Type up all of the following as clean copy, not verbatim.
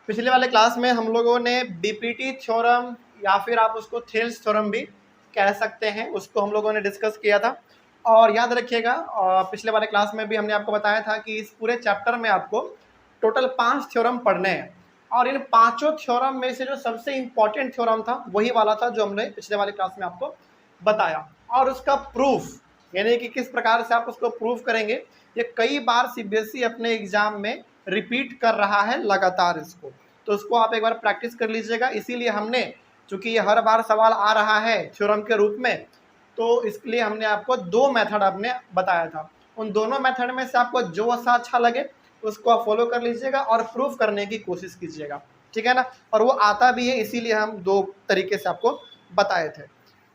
पिछले वाले क्लास में हम लोगों ने बीपीटी थ्योरम या फिर आप उसको थेल्स थ्योरम भी कह सकते हैं, उसको हम लोगों ने डिस्कस किया था। और याद रखिएगा, पिछले वाले क्लास में भी हमने आपको बताया था कि इस पूरे चैप्टर में आपको टोटल 5 थ्योरम पढ़ने हैं, और इन पांचों थ्योरम में से जो सबसे इंपॉर्टेंट थ्योरम था वही वाला था जो हमने पिछले वाले क्लास में आपको बताया। और उसका प्रूफ, यानी कि किस प्रकार से आप उसको प्रूफ करेंगे, ये कई बार सीबीएसई अपने एग्जाम में रिपीट कर रहा है लगातार इसको, तो उसको आप एक बार प्रैक्टिस कर लीजिएगा। इसीलिए हमने, चूंकि ये हर बार सवाल आ रहा है थ्योरम के रूप में, तो इसके लिए हमने आपको 2 मेथड आपने बताया था। उन दोनों मेथड में से आपको जो सा अच्छा लगे उसको आप फॉलो कर लीजिएगा और प्रूफ करने की कोशिश कीजिएगा, ठीक है ना। और वो आता भी है, इसीलिए हम 2 तरीके से आपको बताए थे।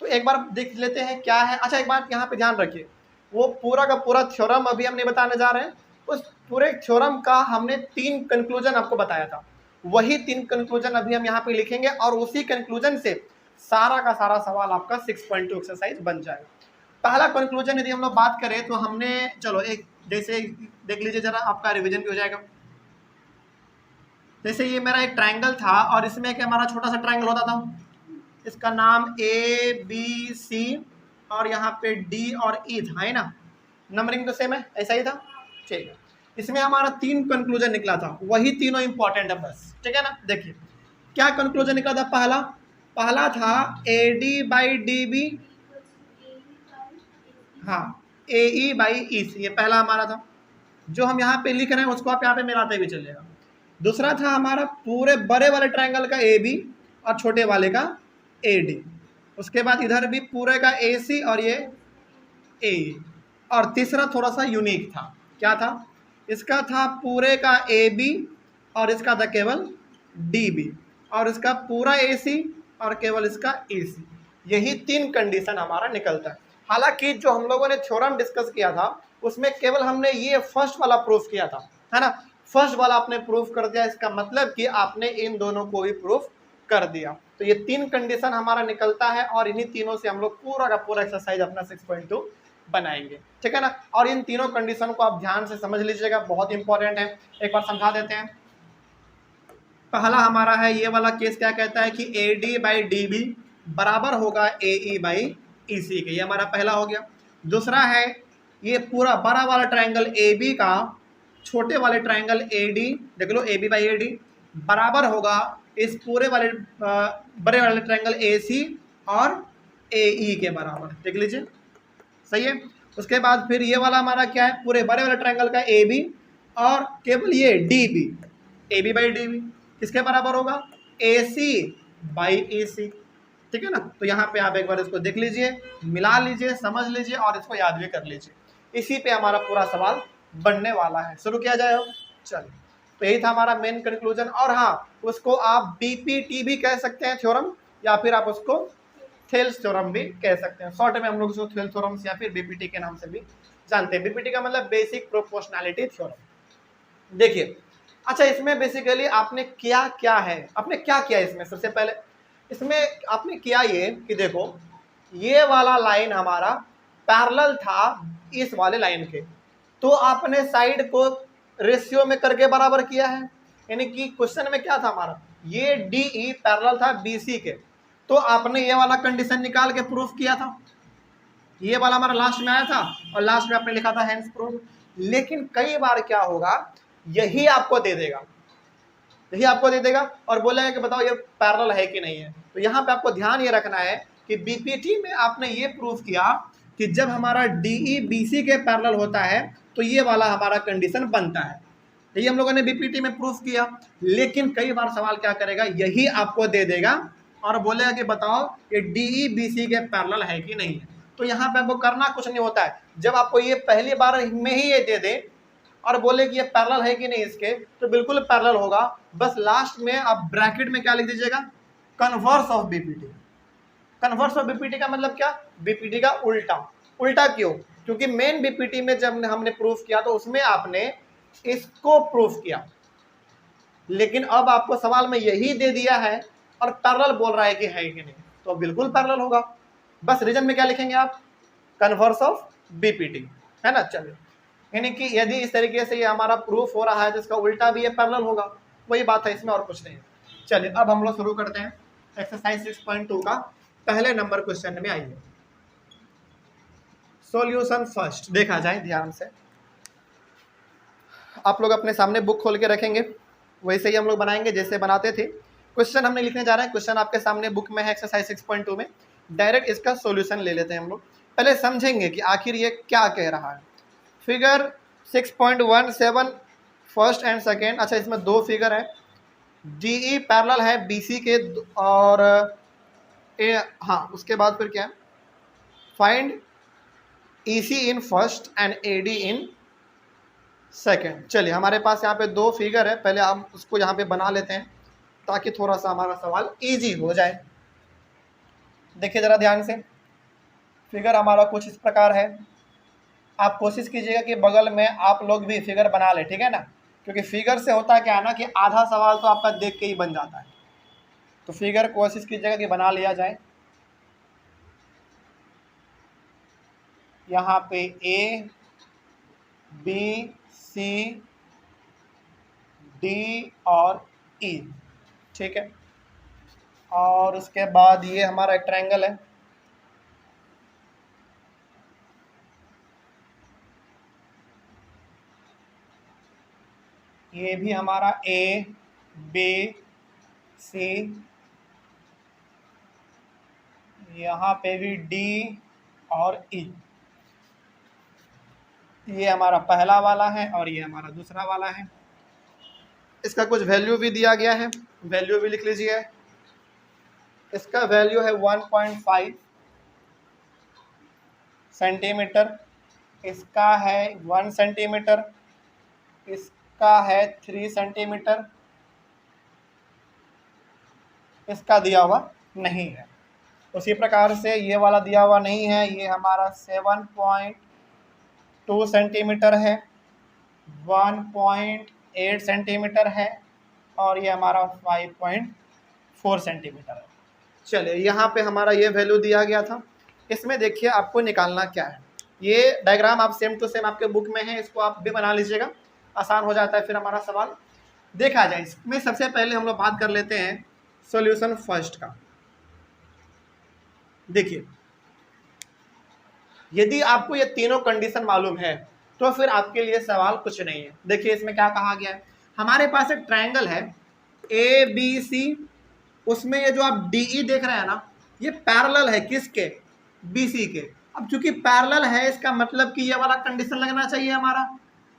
तो एक बार देख लेते हैं क्या है। अच्छा, एक बात यहाँ पे ध्यान रखिए, वो पूरा का पूरा थ्योरम अभी हमने बताने जा रहे हैं, उस पूरे थ्योरम का हमने 3 कंक्लूजन आपको बताया था, वही 3 कंक्लूजन अभी हम यहाँ पे लिखेंगे और उसी कंक्लूजन से सारा का सारा सवाल आपका 6.2 एक्सरसाइज बन जाएगा। पहला कंक्लूजन यदि हम लोग बात करें तो हमने, चलो एक जैसे देख लीजिए जरा, आपका रिवीजन भी हो जाएगा। जैसे ये मेरा एक ट्रायंगल था और इसमें एक हमारा छोटा सा ट्रायंगल होता था, इसका नाम ए बी सी और यहाँ पे डी और ई था, है ना। नंबरिंग तो सेम है, ऐसा ही था, ठीक है। इसमें हमारा 3 कंक्लूजन निकला था, वही तीनों इंपॉर्टेंट है बस, ठीक है ना। देखिए क्या कंक्लूजन निकला था। पहला था A D by D B, हाँ, ए ई बाई ई सी, ये पहला हमारा था। जो हम यहाँ पे लिख रहे हैं उसको आप यहाँ पे मिलाते भी चलिएगा। दूसरा था हमारा पूरे बड़े वाले ट्रायंगल का ए बी और छोटे वाले का ए डी। उसके बाद इधर भी पूरे का ए सी और ये ए। और तीसरा थोड़ा सा यूनिक था, क्या था, इसका था पूरे का ए बी और इसका था केवल डी बी, और इसका पूरा ए सी और केवल इसका ए सी। यही 3 कंडीशन हमारा निकलता है। हालांकि जो हम लोगों ने थ्योरम डिस्कस किया था उसमें केवल हमने ये फर्स्ट वाला प्रूफ किया था, है ना। फर्स्ट वाला आपने प्रूफ कर दिया, इसका मतलब कि आपने इन दोनों को भी प्रूफ कर दिया। तो ये 3 कंडीशन हमारा निकलता है और इन्हीं तीनों से हम लोग पूरा का पूरा एक्सरसाइज अपना 6.2 बनाएंगे, ठीक है ना। और इन तीनों कंडीशन को आप ध्यान से समझ लीजिएगा, बहुत इंपॉर्टेंट है। एक बार समझा देते हैं। पहला हमारा है ये वाला केस, क्या कहता है कि A D by D B बराबर होगा ए ई बाई ई सी के, ये हमारा पहला हो गया। दूसरा है ये पूरा बड़ा वाला ट्रायंगल ए बी का छोटे वाले ट्रायंगल ए डी, देख लो A B by A D बराबर होगा इस पूरे वाले बड़े वाले ट्रायंगल ए सी और ए ई के बराबर, देख लीजिए, सही है। उसके बाद फिर ये वाला हमारा क्या है, पूरे बड़े वाले ट्रायंगल का ए बी और केवल ये D B, A B by D B किसके बराबर होगा, ए सी बाई ए सी, ठीक है ना। तो यहाँ पे आप एक बार इसको देख लीजिए, मिला लीजिए, समझ लीजिए और इसको याद भी कर लीजिए। इसी पे हमारा पूरा सवाल बनने वाला है। शुरू किया जाए, चलिए। तो यही था हमारा मेन कंक्लूजन। और हाँ, उसको आप बीपीटी भी कह सकते हैं थ्योरम, या फिर आप उसको थेल्स थ्योरम भी कह सकते हैं। शॉर्ट में हम लोग उसको थेल्स थ्योरम या फिर बीपीटी के नाम से भी जानते हैं। बीपीटी का मतलब बेसिक प्रोपोर्शनैलिटी थ्योरम। देखिए, अच्छा, इसमें बेसिकली आपने क्या क्या है, आपने क्या किया इसमें, सबसे पहले इसमें आपने किया ये कि देखो, ये वाला लाइन हमारा पैरेलल था इस वाले लाइन के, तो आपने साइड को रेशियो में करके बराबर किया है। यानी कि क्वेश्चन में क्या था हमारा, ये डी ई पैरेलल था बी सी के, तो आपने ये वाला कंडीशन निकाल के प्रूफ किया था। ये वाला हमारा लास्ट में आया था और लास्ट में आपने लिखा था हेंस प्रूफ। लेकिन कई बार क्या होगा, यही आपको दे देगा, यही आपको दे देगा और बोलेगा कि बताओ ये पैरेलल है कि नहीं है। तो यहाँ पे आपको ध्यान ये रखना है कि बीपीटी में आपने ये प्रूफ किया कि जब हमारा डीई बीसी के पैरेलल होता है तो ये वाला हमारा कंडीशन बनता है। यही हम लोगों ने बीपीटी में प्रूफ किया। लेकिन कई बार सवाल क्या करेगा, यही आपको दे देगा और बोलेगा कि बताओ ये डीई बीसी के पैरेलल है कि नहीं है। तो यहाँ पे आपको करना कुछ नहीं होता है। जब आपको ये पहली बार में ही ये दे दे और बोले कि ये पैरेलल है कि नहीं इसके, तो बिल्कुल पैरेलल होगा। बस लास्ट में आप ब्रैकेट में क्या लिख दीजिएगा, converse of BPT. Converse of BPT का मतलब क्या, बीपीटी का उल्टा। उल्टा क्यों, क्योंकि मेन बीपीटी में जब हमने प्रूफ किया तो उसमें आपने इसको प्रूफ किया, लेकिन अब आपको सवाल में यही दे दिया है और पैरेलल बोल रहा है कि है कि नहीं, तो बिल्कुल पैरेलल होगा। बस रीजन में क्या लिखेंगे आप, कन्वर्स ऑफ बीपीटी, है ना। चलिए, यानी कि यदि इस तरीके से ये हमारा प्रूफ हो रहा है तो इसका उल्टा भी ये पैरेलल होगा। वही बात है इसमें, और कुछ नहीं। चलिए अब हम लोग शुरू करते हैं एक्सरसाइज 6.2 का पहले नंबर क्वेश्चन में। आइए सॉल्यूशन फर्स्ट देखा जाए ध्यान से। आप लोग अपने सामने बुक खोल के रखेंगे, वैसे ही हम लोग बनाएंगे जैसे बनाते थे। क्वेश्चन हमने लिखने जा रहे हैं, क्वेश्चन आपके सामने बुक में है एक्सरसाइज 6.2 में। डायरेक्ट इसका सॉल्यूशन ले लेते हैं हम लोग। पहले समझेंगे कि आखिर ये क्या कह रहा है। फिगर 6.17 फर्स्ट एंड सेकेंड, अच्छा इसमें दो फिगर है। DE पैरेलल है BC के, और हाँ उसके बाद फिर क्या है, find EC in first and AD in second. चलिए हमारे पास यहाँ पे दो फिगर है, पहले हम उसको यहाँ पे बना लेते हैं ताकि थोड़ा सा हमारा सवाल इजी हो जाए। देखिए ज़रा ध्यान से, फिगर हमारा कुछ इस प्रकार है। आप कोशिश कीजिएगा कि बगल में आप लोग भी फिगर बना ले, ठीक है ना, क्योंकि फिगर से होता क्या है ना कि आधा सवाल तो आपका देख के ही बन जाता है। तो फिगर कोशिश कीजिएगा कि बना लिया जाए। यहाँ पे A B C D और E, ठीक है। और उसके बाद ये हमारा एक ट्रायंगल है, ये भी हमारा A B C, यहाँ पे भी D और E। ये हमारा पहला वाला है और ये हमारा दूसरा वाला है। इसका कुछ वैल्यू भी दिया गया है, वैल्यू भी लिख लीजिए। इसका वैल्यू है 1.5 सेंटीमीटर, इसका है 1 सेंटीमीटर, इसका है 3 सेंटीमीटर, इसका दिया हुआ नहीं है। उसी प्रकार से ये वाला दिया हुआ नहीं है, ये हमारा 7.2 सेंटीमीटर है, 1.8 सेंटीमीटर है और ये हमारा 5.4 सेंटीमीटर है। चलिए यहाँ पे हमारा ये वैल्यू दिया गया था। इसमें देखिए आपको निकालना क्या है। ये डायग्राम आप सेम टू सेम आपके बुक में है, इसको आप भी बना लीजिएगा, आसान हो जाता है फिर हमारा सवाल। देखा जाए इसमें सबसे पहले हम लोग बात कर लेते हैं सॉल्यूशन फर्स्ट का। देखिए यदि आपको ये तीनों कंडीशन मालूम है तो फिर आपके लिए सवाल कुछ नहीं है। देखिए इसमें क्या कहा गया है, हमारे पास एक ट्रायंगल है ABC, उसमें ये जो आप DE देख रहे हैं ना, ये पैरेलल है किसके, BC के। अब चूंकि पैरेलल है इसका मतलब कि ये वाला कंडीशन लगना चाहिए हमारा,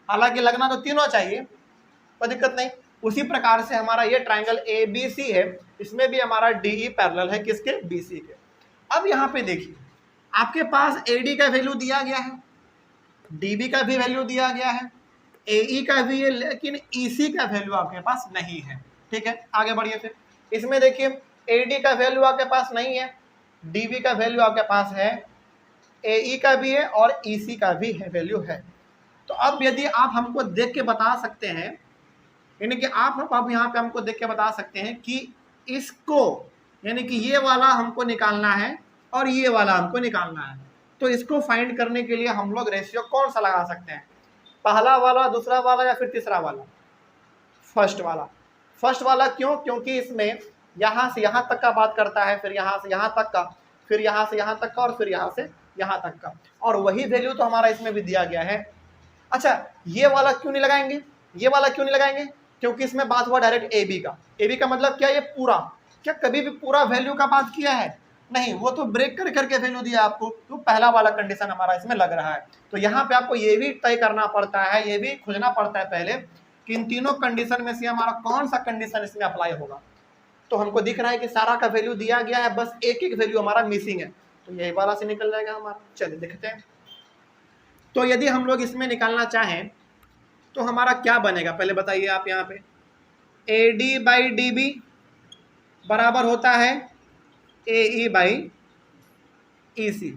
हालांकि लगना तो तीनों चाहिए, कोई दिक्कत नहीं। उसी प्रकार से हमारा ये ट्रायंगल ABC है, इसमें भी हमारा DE पैरेलल है किसके, BC के। अब यहाँ पे देखिए आपके पास AD का वैल्यू दिया गया है, DB का भी वैल्यू दिया गया है, AE का भी है, लेकिन EC का वैल्यू आपके पास नहीं है, ठीक है। आगे बढ़िए फिर इसमें देखिए AD का वैल्यू आपके पास नहीं है, DB का वैल्यू आपके पास है, AE का भी है और EC का भी है वैल्यू है। तो अब यदि आप हमको देख के बता सकते हैं, यानी कि आप यहाँ पे हमको देख के बता सकते हैं कि इसको, यानी कि ये वाला हमको निकालना है और ये वाला हमको निकालना है, तो इसको फाइंड करने के लिए हम लोग रेशियो कौन सा लगा सकते हैं, पहला वाला, दूसरा वाला या फिर तीसरा वाला, फर्स्ट वाला। फर्स्ट वाला क्यों, क्योंकि इसमें यहाँ से यहाँ तक का बात करता है, फिर यहाँ से यहाँ तक का, फिर यहाँ से यहाँ तक का और फिर यहाँ से यहाँ तक का, और वही वैल्यू तो हमारा इसमें भी दिया गया है। अच्छा ये वाला क्यों नहीं लगाएंगे, ये वाला क्यों नहीं लगाएंगे, क्योंकि इसमें बात हुआ डायरेक्ट AB का। AB का मतलब क्या, ये पूरा, क्या कभी भी पूरा वैल्यू का बात किया है, नहीं, वो तो ब्रेक कर करके वैल्यू दिया आपको, तो पहला वाला कंडीशन हमारा इसमें लग रहा है। तो यहाँ पे आपको ये भी तय करना पड़ता है, ये भी खोजना पड़ता है पहले कि इन तीनों कंडीशन में से हमारा कौन सा कंडीशन इसमें अप्लाई होगा। तो हमको दिख रहा है कि सारा का वैल्यू दिया गया है, बस एक एक वैल्यू हमारा मिसिंग है, तो यही वाला से निकल जाएगा हमारा। चलिए देखते हैं। तो यदि हम लोग इसमें निकालना चाहें तो हमारा क्या बनेगा, पहले बताइए आप। यहाँ पे AD बाई DB बराबर होता है AE बाई EC,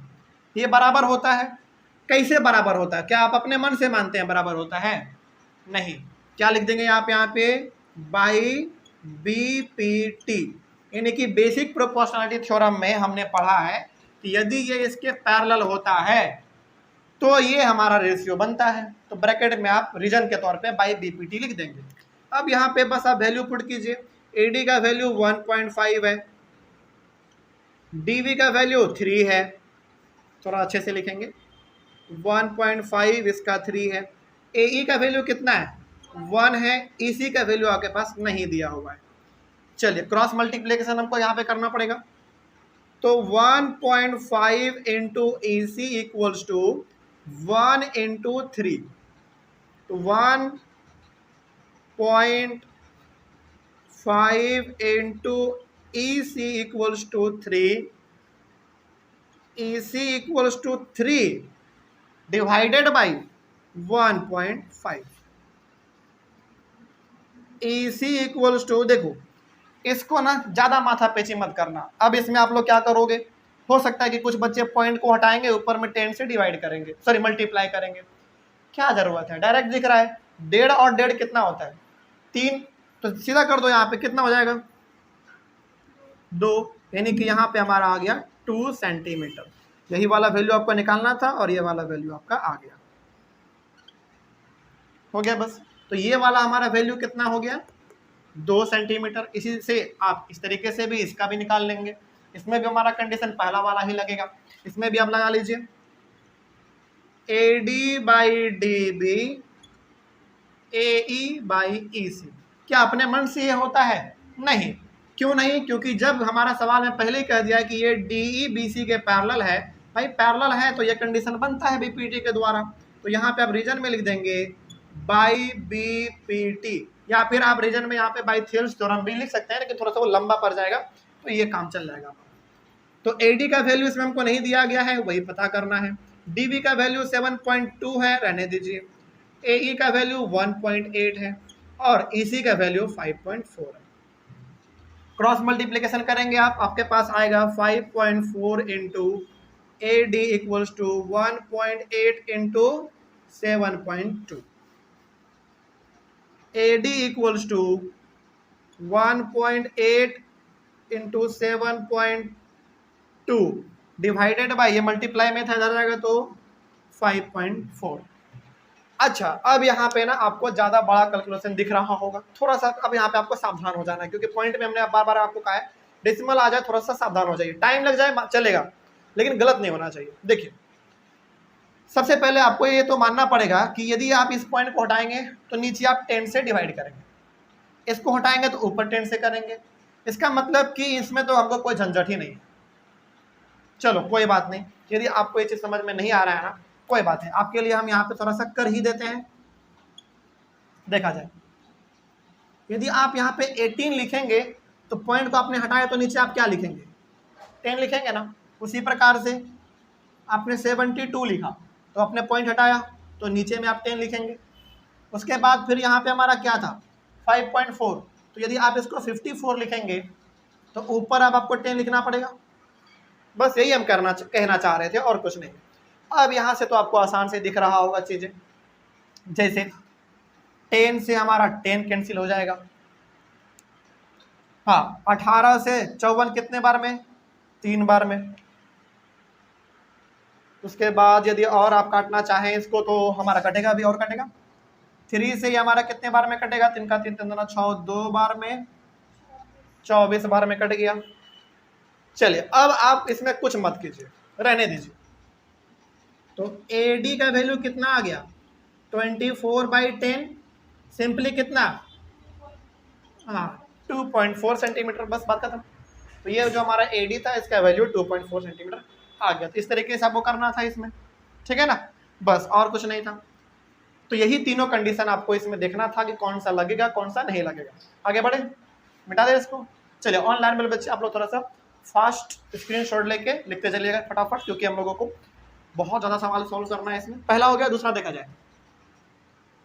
ये बराबर होता है। कैसे बराबर होता है, क्या आप अपने मन से मानते हैं बराबर होता है, नहीं। क्या लिख देंगे आप यहाँ पे, बाई BPT, यानी कि बेसिक प्रोपोर्शनलिटी थ्योरम में हमने पढ़ा है कि यदि ये इसके पैरेलल होता है तो ये हमारा रेशियो बनता है। तो ब्रैकेट में आप रीजन के तौर पे बाई BPT लिख देंगे। अब यहाँ पे बस आप वैल्यू पुट कीजिए। AD का वैल्यू 1.5 है, DV का वैल्यू 3 है, थोड़ा अच्छे से लिखेंगे, 1.5 इसका 3 है, AE का वैल्यू कितना है 1 है, EC का वैल्यू आपके पास नहीं दिया हुआ है। चलिए क्रॉस मल्टीप्लिकेशन हमको यहाँ पे करना पड़ेगा, तो 1.5 into EC equals to 1 into 3, तो 1.5 into EC equals to 3, EC equals to 3 divided by 1.5, EC equals to, देखो इसको ना ज़्यादा माथा पेची मत करना। अब इसमें आप लोग क्या करोगे, हो सकता है कि कुछ बच्चे पॉइंट को हटाएंगे, ऊपर में 10 से डिवाइड करेंगे, सॉरी मल्टीप्लाई करेंगे, क्या ज़रूरत है, डायरेक्ट दिख रहा है 1.5 और 1.5 कितना होता है 3, तो सीधा कर दो, यहाँ पे कितना हो जाएगा 2, यानी कि यहाँ पे हमारा आ गया 2 सेंटीमीटर। यही वाला वैल्यू आपको निकालना था और ये वाला वैल्यू आपका आ गया, हो गया बस। तो ये वाला हमारा वैल्यू कितना हो गया 2 सेंटीमीटर। इसी से आप इस तरीके से भी इसका भी निकाल लेंगे, इसमें भी हमारा कंडीशन पहला वाला ही लगेगा, इसमें भी आप लगा लीजिए AD by DB AE by EC। क्या अपने मन से ये होता है, नहीं, क्यों नहीं, क्योंकि जब हमारा सवाल में पहले ही कह दिया कि ये DE BC के पैरेलल है, भाई पैरेलल है तो ये कंडीशन बनता है BPT के द्वारा, तो यहाँ पे आप रीजन में लिख देंगे बाई BPT, या फिर आप रीजन में यहाँ पे बाई थियरम्स थ्योरम भी लिख सकते हैं, लेकिन थोड़ा सा वो लंबा पड़ जाएगा, तो ये काम चल जाएगा। तो AD का वैल्यू इसमें हमको नहीं दिया गया है, वही पता करना है। DB का वैल्यू 7.2 है, रहने दीजिए। AE का वैल्यू 1.8 है और EC का वैल्यू 5.4 है। क्रॉस मल्टीप्लिकेशन करेंगे आप, आपके पास आएगा 5.4 into AD equals to 1.8 into 7.2, AD equals to 1.8 into 7.2 divided by, ये मल्टीप्लाई में था जाएगा तो 5.4। अच्छा, अब यहाँ पे ना आपको ज़्यादा बड़ा कैलकुलेशन दिख रहा होगा, थोड़ा सा अब यहाँ पे आपको सावधान हो जाना है, क्योंकि पॉइंट में हमने बार बार आपको कहा है डेसिमल आ जाए थोड़ा सा सावधान हो जाइए, टाइम लग जाए चलेगा, लेकिन गलत नहीं होना चाहिए। देखिए सबसे पहले आपको ये तो मानना पड़ेगा कि यदि आप इस पॉइंट को हटाएंगे तो नीचे आप 10 से डिवाइड करेंगे, इसको हटाएंगे तो ऊपर 10 से करेंगे, इसका मतलब कि इसमें तो हमको कोई झंझट ही नहीं है। चलो कोई बात नहीं, यदि आपको ये चीज़ समझ में नहीं आ रहा है ना, कोई बात है, आपके लिए हम यहाँ पे थोड़ा सा कर ही देते हैं, देखा जाए। यदि आप यहाँ पे 18 लिखेंगे तो पॉइंट को आपने हटाया तो नीचे आप क्या लिखेंगे 10 लिखेंगे ना। उसी प्रकार से आपने 72 लिखा तो अपने पॉइंट हटाया तो नीचे में आप 10 लिखेंगे। उसके बाद फिर यहाँ पे हमारा क्या था 5.4, तो यदि आप इसको 54 लिखेंगे तो ऊपर अब आपको 10 लिखना पड़ेगा। बस यही हम कहना चाह रहे थे और कुछ नहीं। अब यहाँ से तो आपको आसान से दिख रहा होगा चीज़ें, जैसे 10 से हमारा 10 कैंसिल हो जाएगा, हाँ 18 से 54 कितने बार में 3 बार में। उसके बाद यदि और आप काटना चाहें इसको तो हमारा कटेगा भी और कटेगा। 3 से ये हमारा कितने बार में कटेगा, 3 का 3 3 6 2 बार में 24 बार में कट गया। चलिए अब आप इसमें कुछ मत कीजिए, रहने दीजिए। तो AD का वैल्यू कितना आ गया 24/10, सिंपली कितना, हाँ 2.4 सेंटीमीटर, बस बात खत्म। तो ये जो हमारा AD था इसका वैल्यू 2.4 सेंटीमीटर आ गया। तो इस तरीके से आपको करना था इसमें, ठीक है ना, बस और कुछ नहीं था। तो यही तीनों कंडीशन आपको इसमें देखना था कि कौन सा लगेगा कौन सा नहीं लगेगा। आगे बढ़े, मिटा दे इसको। चलिए ऑनलाइन वाले बच्चे आप लोग थोड़ा सा फास्ट स्क्रीनशॉट लेके लिखते चलिएगा फटाफट, क्योंकि हम लोगों को बहुत ज़्यादा सवाल सॉल्व करना है इसमें। पहला हो गया, दूसरा देखा जाए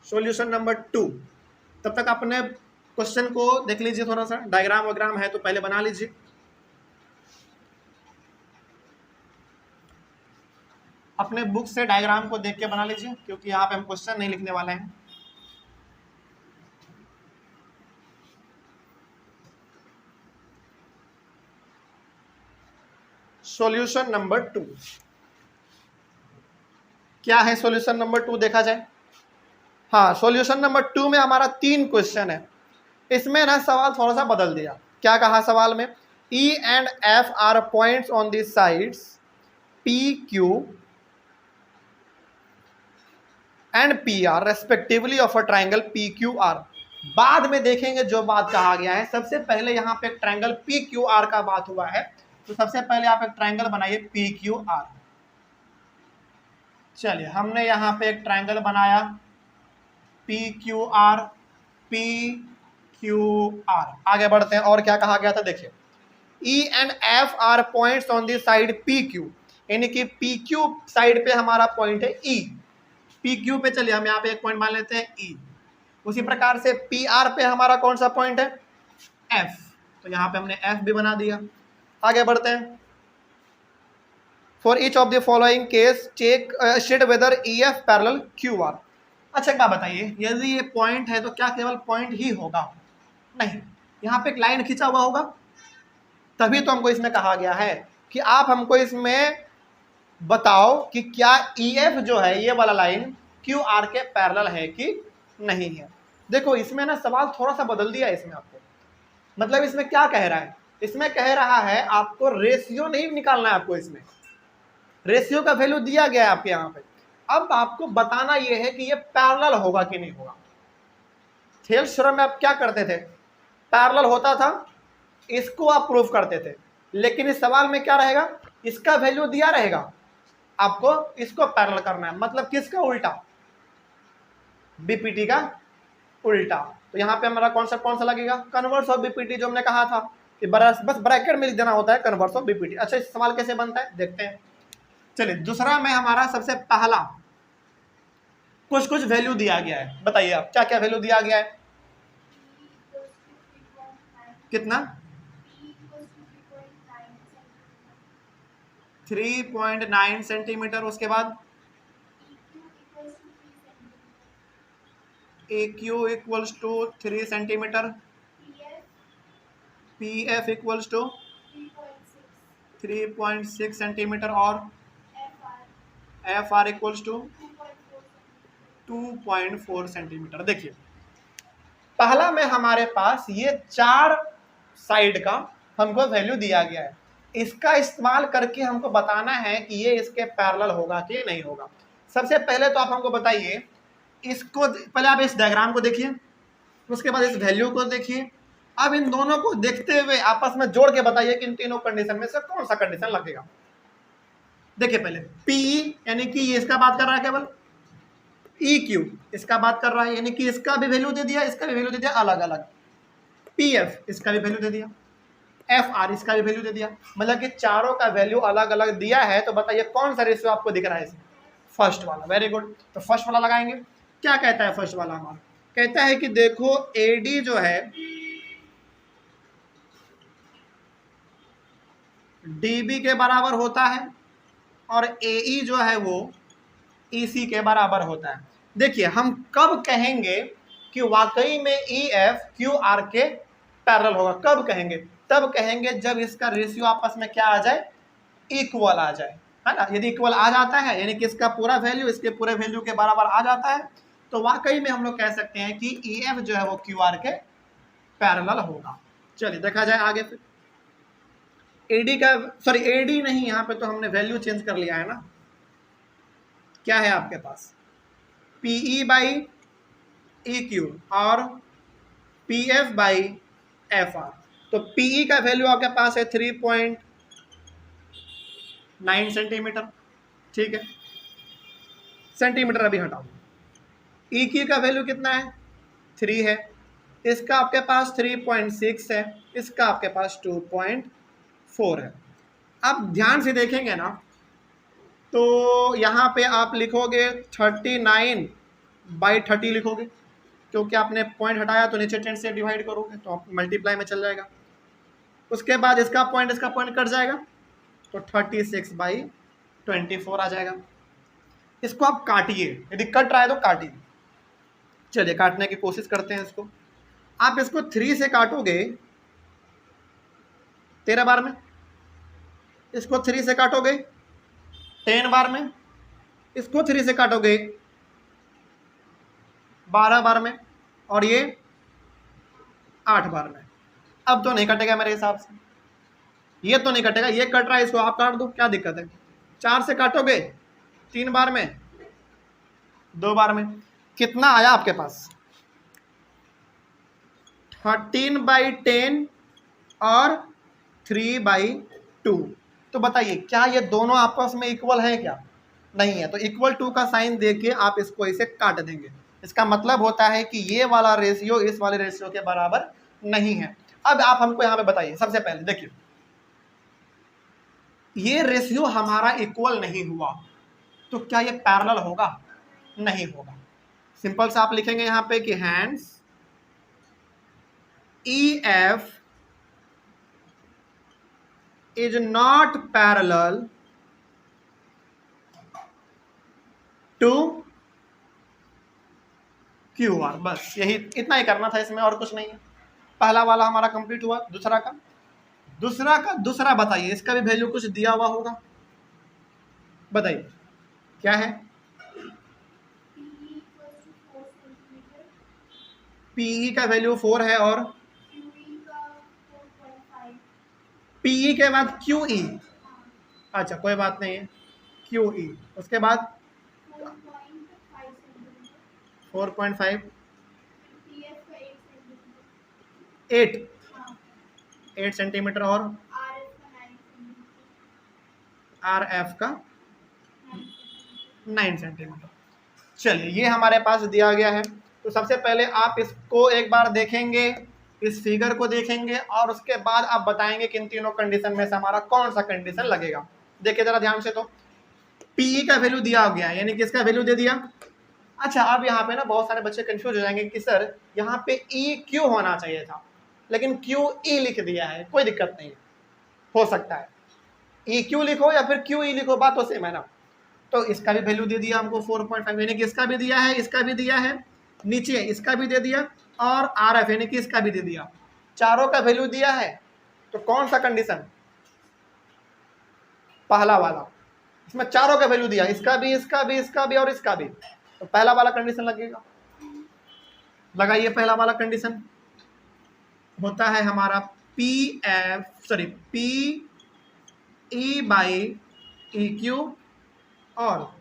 सॉल्यूशन नंबर 2। तब तक अपने क्वेश्चन को देख लीजिए, थोड़ा सा डायग्राम वग्राम है तो पहले बना लीजिए। अपने बुक से डायग्राम को देख के बना लीजिए, क्योंकि यहाँ पे हम क्वेश्चन नहीं लिखने वाले हैं। सॉल्यूशन नंबर 2 क्या है, सॉल्यूशन नंबर 2 देखा जाए। हाँ, सॉल्यूशन नंबर 2 में हमारा 3 क्वेश्चन है। इसमें ना सवाल थोड़ा सा बदल दिया। क्या कहा सवाल में? E and F R points on the sides P Q and P R respectively of a triangle P Q R. बाद में देखेंगे जो बात कहा गया है, सबसे पहले यहाँ पे एक ट्राइंगल पी क्यू आर का बात हुआ है, तो सबसे पहले आप एक ट्राइंगल बनाइए पी क्यू आर। चलिए हमने यहाँ पे एक ट्राइंगल बनाया P Q R, P Q R. आगे बढ़ते हैं, और क्या कहा गया था देखिए, E and F R points on the side P Q, यानी कि पी क्यू साइड पे हमारा पॉइंट है ई। पी क्यू पे चलिए हम यहाँ पे एक पॉइंट मान लेते हैं ई। उसी प्रकार से पी आर पे हमारा कौन सा पॉइंट है? एफ, तो यहाँ पे हमने एफ भी बना दिया। आगे बढ़ते हैं, for each of the following case check state whether E F parallel Q R. अच्छा एक बात बताइए, यदि ये पॉइंट है तो क्या केवल पॉइंट ही होगा? नहीं, यहाँ पे एक लाइन खींचा हुआ होगा, तभी तो हमको इसमें कहा गया है कि आप हमको इसमें बताओ कि क्या ई एफ जो है ये वाला लाइन क्यू आर के पैरेलल है कि नहीं है। देखो इसमें ना सवाल थोड़ा सा बदल दिया इसमें आपको, मतलब इसमें क्या कह रहा है? इसमें कह रहा है आपको रेशियो नहीं निकालना है, आपको इसमें रेशियो का वैल्यू दिया गया है आपके यहाँ पे। अब आपको बताना यह है कि ये पैरेलल होगा कि नहीं होगा। थेल्स थ्योरम में आप क्या करते थे? पैरेलल होता था, इसको आप प्रूफ करते थे, लेकिन इस सवाल में क्या रहेगा? इसका वैल्यू दिया रहेगा, आपको इसको पैरेलल करना है, मतलब किसका उल्टा? बीपीटी का उल्टा। तो यहाँ पे हमारा कॉन्सेप्ट कौन सा लगेगा? कन्वर्स ऑफ बीपीटी, जो हमने कहा था कि बस ब्रैकेट में लिख देना होता है कन्वर्स ऑफ बीपीटी। अच्छा इस सवाल कैसे बनता है देखते हैं। चलिए दूसरा में हमारा सबसे पहला कुछ वैल्यू दिया गया है, बताइए आप क्या क्या वैल्यू दिया गया है? कितना? 3.9 सेंटीमीटर। उसके बाद A Q equals to 3 centimetre, P F equals to 3.6 centimetre और F R equals to 2.4 centimetre. देखिए पहला में हमारे पास ये 4 साइड का हमको वैल्यू दिया गया है, इसका इस्तेमाल करके हमको बताना है कि ये इसके पैरेलल होगा कि नहीं होगा। सबसे पहले तो आप हमको बताइए, इसको पहले आप इस डायग्राम को देखिए, उसके बाद इस वैल्यू को देखिए। अब इन दोनों को देखते हुए आपस में जोड़ के बताइए कि इन तीनों कंडीशन में से कौन सा कंडीशन लगेगा। देखिए पहले पी, यानी कि ये इसका बात कर रहा है केवल, ई क्यू इसका बात कर रहा है, यानी कि इसका भी वैल्यू दे दिया, इसका भी वैल्यू दे दिया अलग अलग। पी एफ इसका भी वैल्यू दे दिया, एफ आर इसका भी वैल्यू दे दिया, मतलब कि चारों का वैल्यू अलग अलग दिया है। तो बताइए कौन सा रेशियो आपको दिख रहा है इसमें? फर्स्ट वाला। वेरी गुड, तो फर्स्ट वाला लगाएंगे। क्या कहता है फर्स्ट वाला हमारा? कहता है कि देखो एडी जो है डीबी के बराबर होता है और एई जो है वो ईसी के बराबर होता है। देखिए हम कब कहेंगे कि वाकई में ई एफ क्यू आर के पैरेलल होगा? कब कहेंगे? तब कहेंगे जब इसका रेशियो आपस में क्या आ जाए? इक्वल आ जाए, है ना। यदि इक्वल आ जाता है, यानी कि इसका पूरा वैल्यू इसके पूरे वैल्यू के बराबर आ जाता है, तो वाकई में हम लोग कह सकते हैं कि ई एफ जो है वो क्यू आर के पैरेलल होगा। चलिए देखा जाए आगे। फिर एडी का, सॉरी एडी नहीं, यहाँ पे तो हमने वैल्यू चेंज कर लिया है ना। क्या है आपके पास? पीई बाई ई क्यू और P F by F R. तो पीई का वैल्यू आपके पास है 3.9 सेंटीमीटर, ठीक है। सेंटीमीटर अभी हटाओ। ई क्यू का वैल्यू कितना है? 3 है। इसका आपके पास 3.6 है, इसका आपके पास 2.4 है। अब ध्यान से देखेंगे ना, तो यहाँ पे आप लिखोगे 39/30 लिखोगे, क्योंकि आपने पॉइंट हटाया तो नीचे 10 से डिवाइड करोगे तो आप मल्टीप्लाई में चल जाएगा। उसके बाद इसका पॉइंट कट जाएगा तो 36/24 आ जाएगा। इसको आप काटिए, यदि कट रहा है तो काटिए। चलिए काटने की कोशिश करते हैं इसको। आप इसको 3 से काटोगे 13 बार में, इसको 3 से काटोगे 10 बार में, इसको 3 से काटोगे 12 बार में, और ये 8 बार में। अब तो नहीं कटेगा मेरे हिसाब से, ये तो नहीं कटेगा, ये कट रहा है, इसको आप काट दो, क्या दिक्कत है। 4 से काटोगे 3 बार में, 2 बार में, कितना आया आपके पास 13/10 और 3/2। तो बताइए क्या ये दोनों आपस में इक्वल है क्या? नहीं है, तो इक्वल टू का साइन देके आप इसको इसे काट देंगे। इसका मतलब होता है कि ये वाला रेशियो इस वाले रेशियो के बराबर नहीं है। अब आप हमको यहाँ पे बताइए, सबसे पहले देखिए ये रेशियो हमारा इक्वल नहीं हुआ, तो क्या ये पैरेलल होगा? नहीं होगा। सिंपल सा आप लिखेंगे यहाँ पे कि hence EF is not parallel to QR। बस यही, इतना ही करना था इसमें, और कुछ नहीं है। पहला वाला हमारा कंप्लीट हुआ। दूसरा बताइए, इसका भी वैल्यू कुछ दिया हुआ होगा, बताइए क्या है। PE का वैल्यू 4 है और PE के बाद QE, अच्छा कोई बात नहीं है, QE उसके बाद 4.5, 8 सेंटीमीटर और RF का 9 सेंटीमीटर। चलिए ये हमारे पास दिया गया है। तो सबसे पहले आप इसको एक बार देखेंगे, इस फिगर को देखेंगे, और उसके बाद आप बताएंगे कि इन तीनों कंडीशन में से हमारा कौन सा कंडीशन लगेगा। देखिए जरा ध्यान से, तो PE का वैल्यू दिया गया, यानी कि इसका वैल्यू दे दिया। अच्छा अब यहाँ पे ना बहुत सारे बच्चे कंफ्यूज हो जाएंगे कि सर यहाँ पे E क्यों होना चाहिए था, लेकिन QE लिख दिया है, कोई दिक्कत नहीं है, हो सकता है EQ लिखो या फिर QE लिखो, बात तो सेम है ना। तो इसका भी वैल्यू दे दिया हमको 4.5, यानी कि इसका भी दिया है, इसका भी दिया है, नीचे इसका भी दे दिया, और RF यानी कि इसका भी दे दिया, चारों का वैल्यू दिया है। तो कौन सा कंडीशन? पहला वाला, इसमें चारों का वैल्यू दिया, इसका भी, इसका भी, इसका भी और इसका भी, तो पहला वाला कंडीशन लगेगा। लगाइए, पहला वाला कंडीशन होता है हमारा PE/EQ और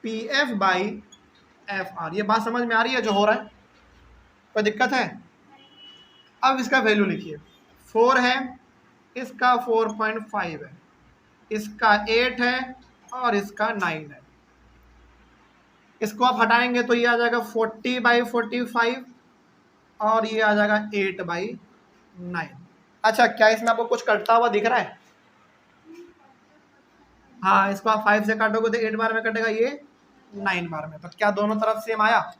PF/FR। ये बात समझ में आ रही है जो हो रहा है? कोई दिक्कत है? अब इसका वैल्यू लिखिए, 4 है, इसका 4.5 है, इसका 8 है और इसका 9 है। इसको आप हटाएंगे तो ये आ जाएगा 40/45 और ये आ जाएगा 8/9। अच्छा क्या इसमें आपको कुछ कटता हुआ दिख रहा है? हाँ, इसको आप 5 से काटोगे तो 8 बार में कटेगा, ये 9 बार में। तो क्या दोनों तरफ सेम आया?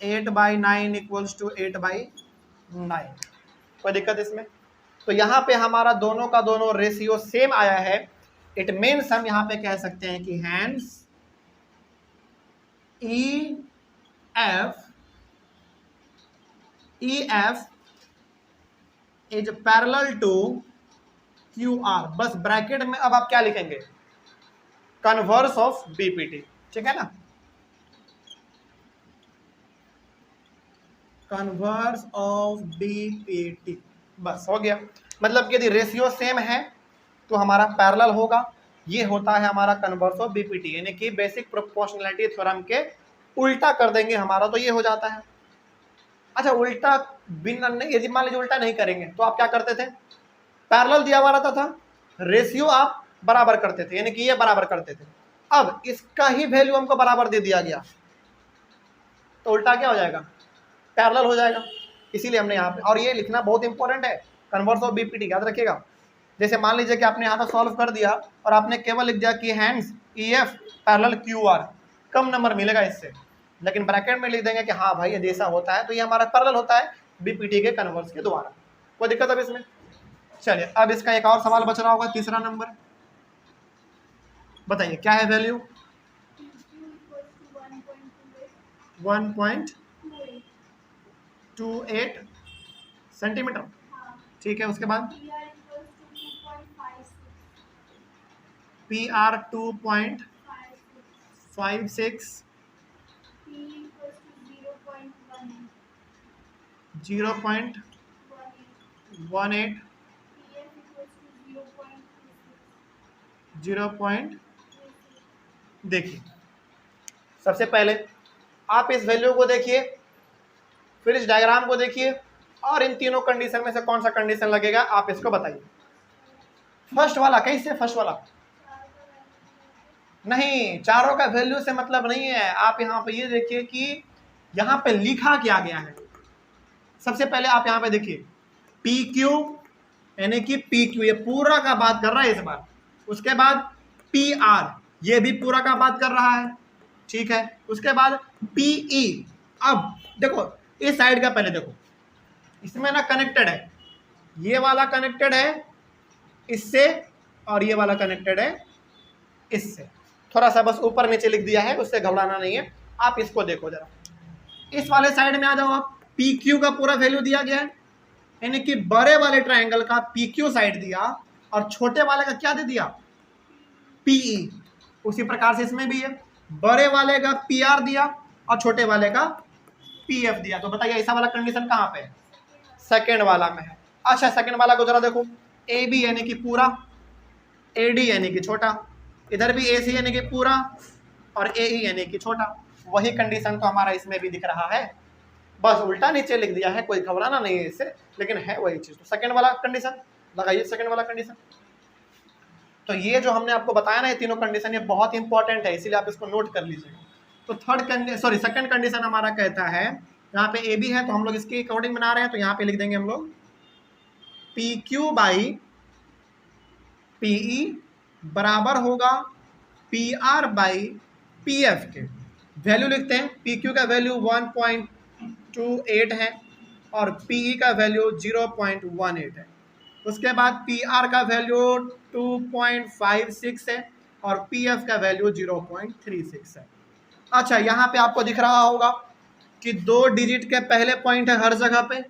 8/9 इक्वल्स टू 8/9। कोई दिक्कत इसमें? तो यहाँ पे हमारा दोनों का दोनों रेशियो सेम आया है। इट मीन्स हम यहाँ पे कह सकते हैं कि hence EF is parallel to QR। बस ब्रैकेट में अब आप क्या लिखेंगे? कन्वर्स ऑफ BPT, ठीक है ना, कन्वर्स ऑफ BPT, बस हो गया। मतलब कि यदि रेशियो सेम है तो हमारा पैरेलल होगा। ये होता है हमारा कन्वर्स ऑफ BPT, यानी कि बेसिक प्रोपोर्शनैलिटी थ्योरम के उल्टा कर देंगे हमारा, तो ये हो जाता है। अच्छा उल्टा बिना, यदि मान लीजिए उल्टा नहीं करेंगे तो आप क्या करते थे? पैरेलल दिया हुआ रहता था, रेशियो आप बराबर करते थे, यानी कि ये बराबर करते थे। अब इसका ही वैल्यू हमको बराबर दे दिया गया, तो उल्टा क्या हो जाएगा? पैरेलल हो जाएगा। इसीलिए हमने यहाँ पे, और ये लिखना बहुत इंपॉर्टेंट है, कन्वर्स ऑफ BPT, याद रखिएगा। जैसे मान लीजिए कि आपने यहाँ पर सॉल्व कर दिया और आपने केवल लिख दिया कि हैंस EF पैरेलल QR, कम नंबर मिलेगा इससे, लेकिन ब्रैकेट में लिख देंगे कि हाँ भाई यदि ऐसा होता है तो ये हमारा पैरेलल होता है BPT के कन्वर्स के द्वारा। कोई दिक्कत अब इसमें? चलिए अब इसका एक और सवाल बच रहा होगा, तीसरा नंबर, बताइए क्या है वैल्यू? 1.28 सेंटीमीटर, ठीक है। उसके बाद PR 2.56, 0.18, 0. देखिए सबसे पहले आप इस वैल्यू को देखिए, फिर इस डायग्राम को देखिए, और इन तीनों कंडीशन में से कौन सा कंडीशन लगेगा आप इसको बताइए। फर्स्ट वाला, कैसे फर्स्ट वाला? नहीं, चारों का वैल्यू से मतलब नहीं है। आप यहाँ पे ये देखिए कि यहाँ पे लिखा क्या गया है। सबसे पहले आप यहाँ पे देखिए पी क्यू, यानी कि पी क्यू ये पूरा का बात कर रहा है इस बार। उसके बाद पी आर, ये भी पूरा का बात कर रहा है, ठीक है। उसके बाद पी ई। अब देखो इस साइड का पहले देखो, इसमें ना कनेक्टेड है, ये वाला कनेक्टेड है इससे, और ये वाला कनेक्टेड है इससे। थोड़ा सा बस ऊपर नीचे लिख दिया है, उससे घबराना नहीं है। आप इसको देखो जरा, इस वाले साइड में आ जाओ आप। पी क्यू का पूरा वैल्यू दिया गया है, यानी कि बड़े वाले ट्रायंगल का पी क्यू साइड दिया, और छोटे वाले का क्या दे दिया? पीई। उसी प्रकार से इसमें भी है, बड़े वाले का पी आर दिया और छोटे वाले का पी एफ दिया। तो बताइए ऐसा वाला कंडीशन कहाँ पे है? सेकेंड वाला में है। अच्छा सेकेंड वाला को जरा देखो, ए बी यानी कि पूरा, ए डी यानी कि छोटा, इधर भी ए सी यानी कि पूरा, और ए ई यानी कि छोटा। वही कंडीशन तो हमारा इसमें भी दिख रहा है, बस उल्टा नीचे लिख दिया है, कोई घबराना नहीं है इससे, लेकिन है वही चीज। तो सेकंड वाला कंडीशन लगाइए, सेकंड वाला कंडीशन। तो ये जो हमने आपको बताया ना, ये तीनों कंडीशन ये बहुत इंपॉर्टेंट है, इसीलिए आप इसको नोट कर लीजिएगा। तो सेकंड कंडीशन हमारा कहता है, यहाँ पे ए बी है तो हम लोग इसके अकॉर्डिंग बना रहे हैं, तो यहाँ पे लिख देंगे हम लोग P Q by P E बराबर होगा P R by P F के। वैल्यू लिखते हैं, पी क्यू का वैल्यू 1.28 है और पी ई का वैल्यू 0.18 है। उसके बाद पी आर का वैल्यू 2.56 है और पी एफ का वैल्यू 0.36 है। अच्छा यहाँ पे आपको दिख रहा होगा कि 2 डिजिट के पहले पॉइंट है हर जगह पे,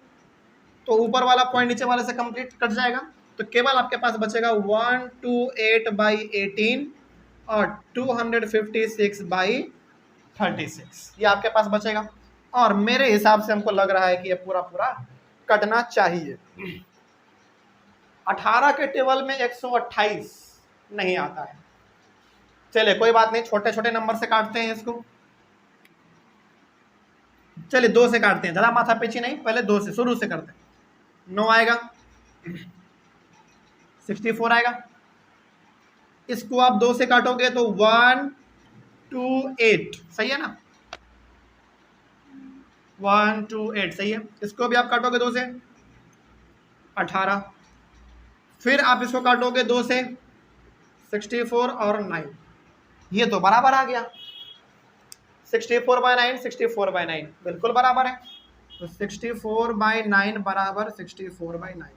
तो ऊपर वाला पॉइंट नीचे वाले से कंप्लीट कट जाएगा, तो केवल आपके पास बचेगा 128/18 और 256/36, ये आपके पास बचेगा। और मेरे हिसाब से हमको लग रहा है कि ये पूरा पूरा कटना चाहिए। 18 के टेबल में 128 नहीं आता है। चलिए कोई बात नहीं, छोटे छोटे नंबर से काटते हैं इसको। चलिए 2 से काटते हैं, ज़्यादा माथा पीछी नहीं, पहले 2 से शुरू से करते हैं। 9 आएगा, 64 आएगा। इसको आप 2 से काटोगे तो 128, सही है ना? 128 सही है। इसको भी आप काटोगे 2 से, 18। फिर आप इसको काटोगे 2 से, 64 और 9, ये तो बराबर आ गया। 64/9, 64/9 बिल्कुल बराबर है। तो 64/9 बराबर 64/9।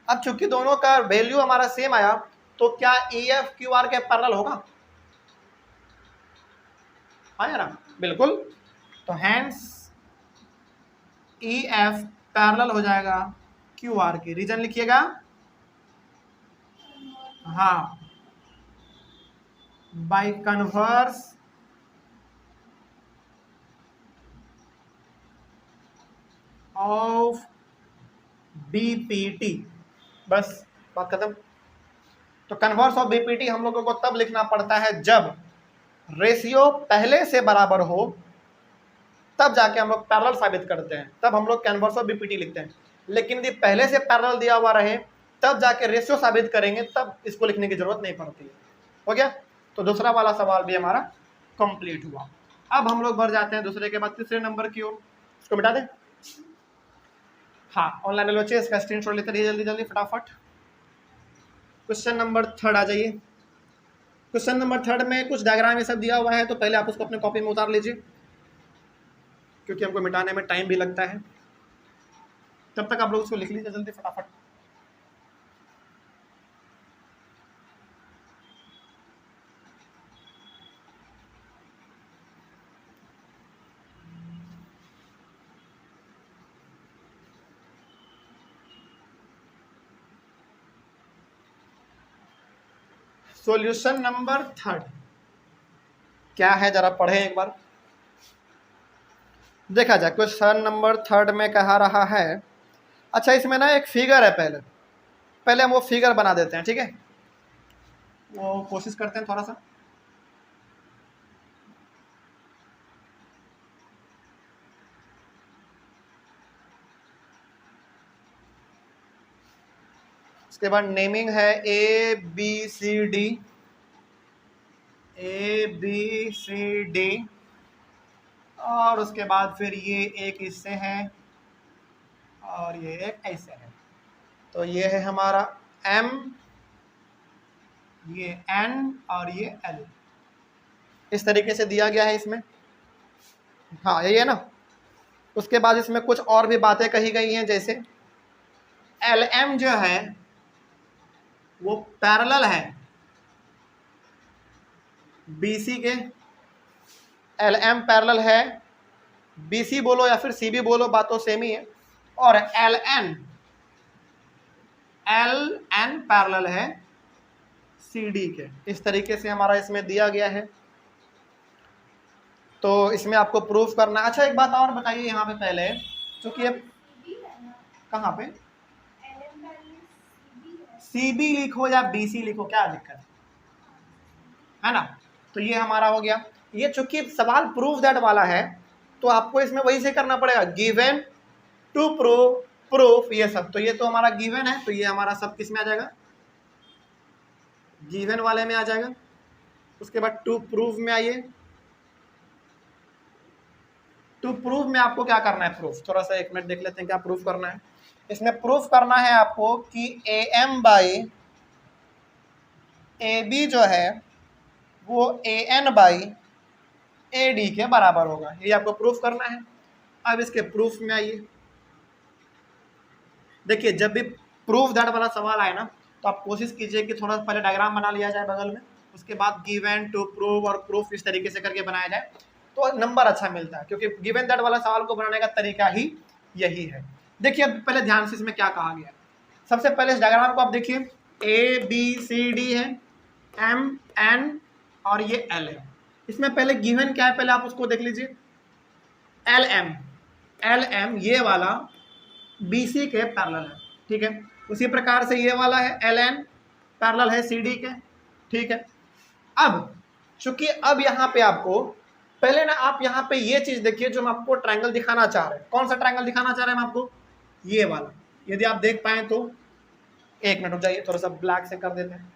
अब चूंकि दोनों का वैल्यू हमारा सेम आया, तो क्या ई एफ क्यू आर के पैरेलल होगा? आया ना? बिल्कुल। तो हैंस ई एफ पैरेलल हो जाएगा क्यू आर के। रीजन लिखिएगा, हाँ, बाय कन्वर्स ऑफ बीपीटी। बस बात खत्म। तो कन्वर्स ऑफ बीपीटी हम लोगों को तब लिखना पड़ता है जब रेशियो पहले से बराबर हो, तब जाके हम लोग पैरेलल साबित करते हैं, तब हम लोग कन्वर्स ऑफ बीपीटी लिखते हैं। लेकिन यदि पहले से पैरेलल दिया हुआ रहे तब जाके रेशियो साबित करेंगे, तब इसको लिखने की जरूरत नहीं पड़ती है। हो गया? तो दूसरा वाला सवाल भी हमारा कंप्लीट हुआ। अब हम लोग बढ़ जाते हैं दूसरे के बाद तीसरे नंबर की ओर। इसको मिटा दें। हाँ, ऑनलाइन बच्चे इसका स्क्रीनशॉट लेते रहिए जल्दी जल्दी फटाफट। क्वेश्चन नंबर 3 आ जाइए। क्वेश्चन नंबर 3 में कुछ डायग्राम ये सब दिया हुआ है, तो पहले आप उसको अपने कॉपी में उतार लीजिए, क्योंकि हमको मिटाने में टाइम भी लगता है। तब तक आप लोग उसको लिख लीजिए जल्दी फटाफट। सॉल्यूशन नंबर 3 क्या है, जरा पढ़ें एक बार। देखा जाए क्वेश्चन नंबर 3 में कहा रहा है। अच्छा, इसमें ना एक फिगर है, पहले हम वो फिगर बना देते हैं, ठीक है। वो कोशिश करते हैं थोड़ा सा। उसके बाद नेमिंग है ABCD, और उसके बाद फिर ये एक इससे है और ये एक ऐसे है। तो ये है हमारा M, ये N और ये L, इस तरीके से दिया गया है इसमें। हाँ, यही है ना। उसके बाद इसमें कुछ और भी बातें कही गई हैं, जैसे LM जो है वो पैरेलल है BC के। LM पैरेलल है BC बोलो या फिर CB बोलो, बात तो सेम ही है। और LN पैरेलल है CD के। इस तरीके से हमारा इसमें दिया गया है। तो इसमें आपको प्रूफ करना। अच्छा, एक बात और बताइए यहाँ पे पहले, क्योंकि अब कहाँ पे CB लिखो या BC लिखो, क्या दिक्कत है ना। तो ये हमारा हो गया। ये चूंकि सवाल प्रूफ दैट वाला है, तो आपको इसमें वही से करना पड़ेगा, गिवन टू प्रूफ ये सब। तो ये तो हमारा गिवन है, तो ये हमारा सब किस में आ जाएगा, गिवन वाले में आ जाएगा। उसके बाद टू प्रूफ में आइए। टू प्रूफ में आपको क्या करना है, प्रूफ थोड़ा सा 1 मिनट देख लेते हैं क्या प्रूफ करना है। इसमें प्रूफ करना है आपको कि AM बाई AB जो है वो AN बाई AD के बराबर होगा। ये आपको प्रूफ करना है। अब इसके प्रूफ में आइए। देखिए, जब भी प्रूफ दैट वाला सवाल आए ना, तो आप कोशिश कीजिए कि थोड़ा पहले डायग्राम बना लिया जाए बगल में, उसके बाद गिवन टू प्रूव और प्रूफ इस तरीके से करके बनाया जाए, तो नंबर अच्छा मिलता है, क्योंकि गिवन दैट वाला सवाल को बनाने का तरीका ही यही है। देखिए, अब पहले ध्यान से इसमें क्या कहा गया। सबसे पहले इस डायग्राम को आप देखिए, ABCD है, MN और ये L है। इसमें पहले गिवन क्या है, पहले आप उसको देख लीजिए। LM ये वाला BC के पैरेलल है, ठीक है। उसी प्रकार से ये वाला है LN पैरेलल है CD के, ठीक है। अब चूंकि अब यहाँ पे आपको पहले ना, आप यहाँ पे ये चीज देखिए जो हम आपको ट्रायंगल दिखाना चाह रहे हैं। कौन सा ट्रायंगल दिखाना चाह रहे हैं हम आपको, ये वाला। यदि आप देख पाए तो 1 मिनट रुक जाइए, थोड़ा सा ब्लैक से कर देते हैं।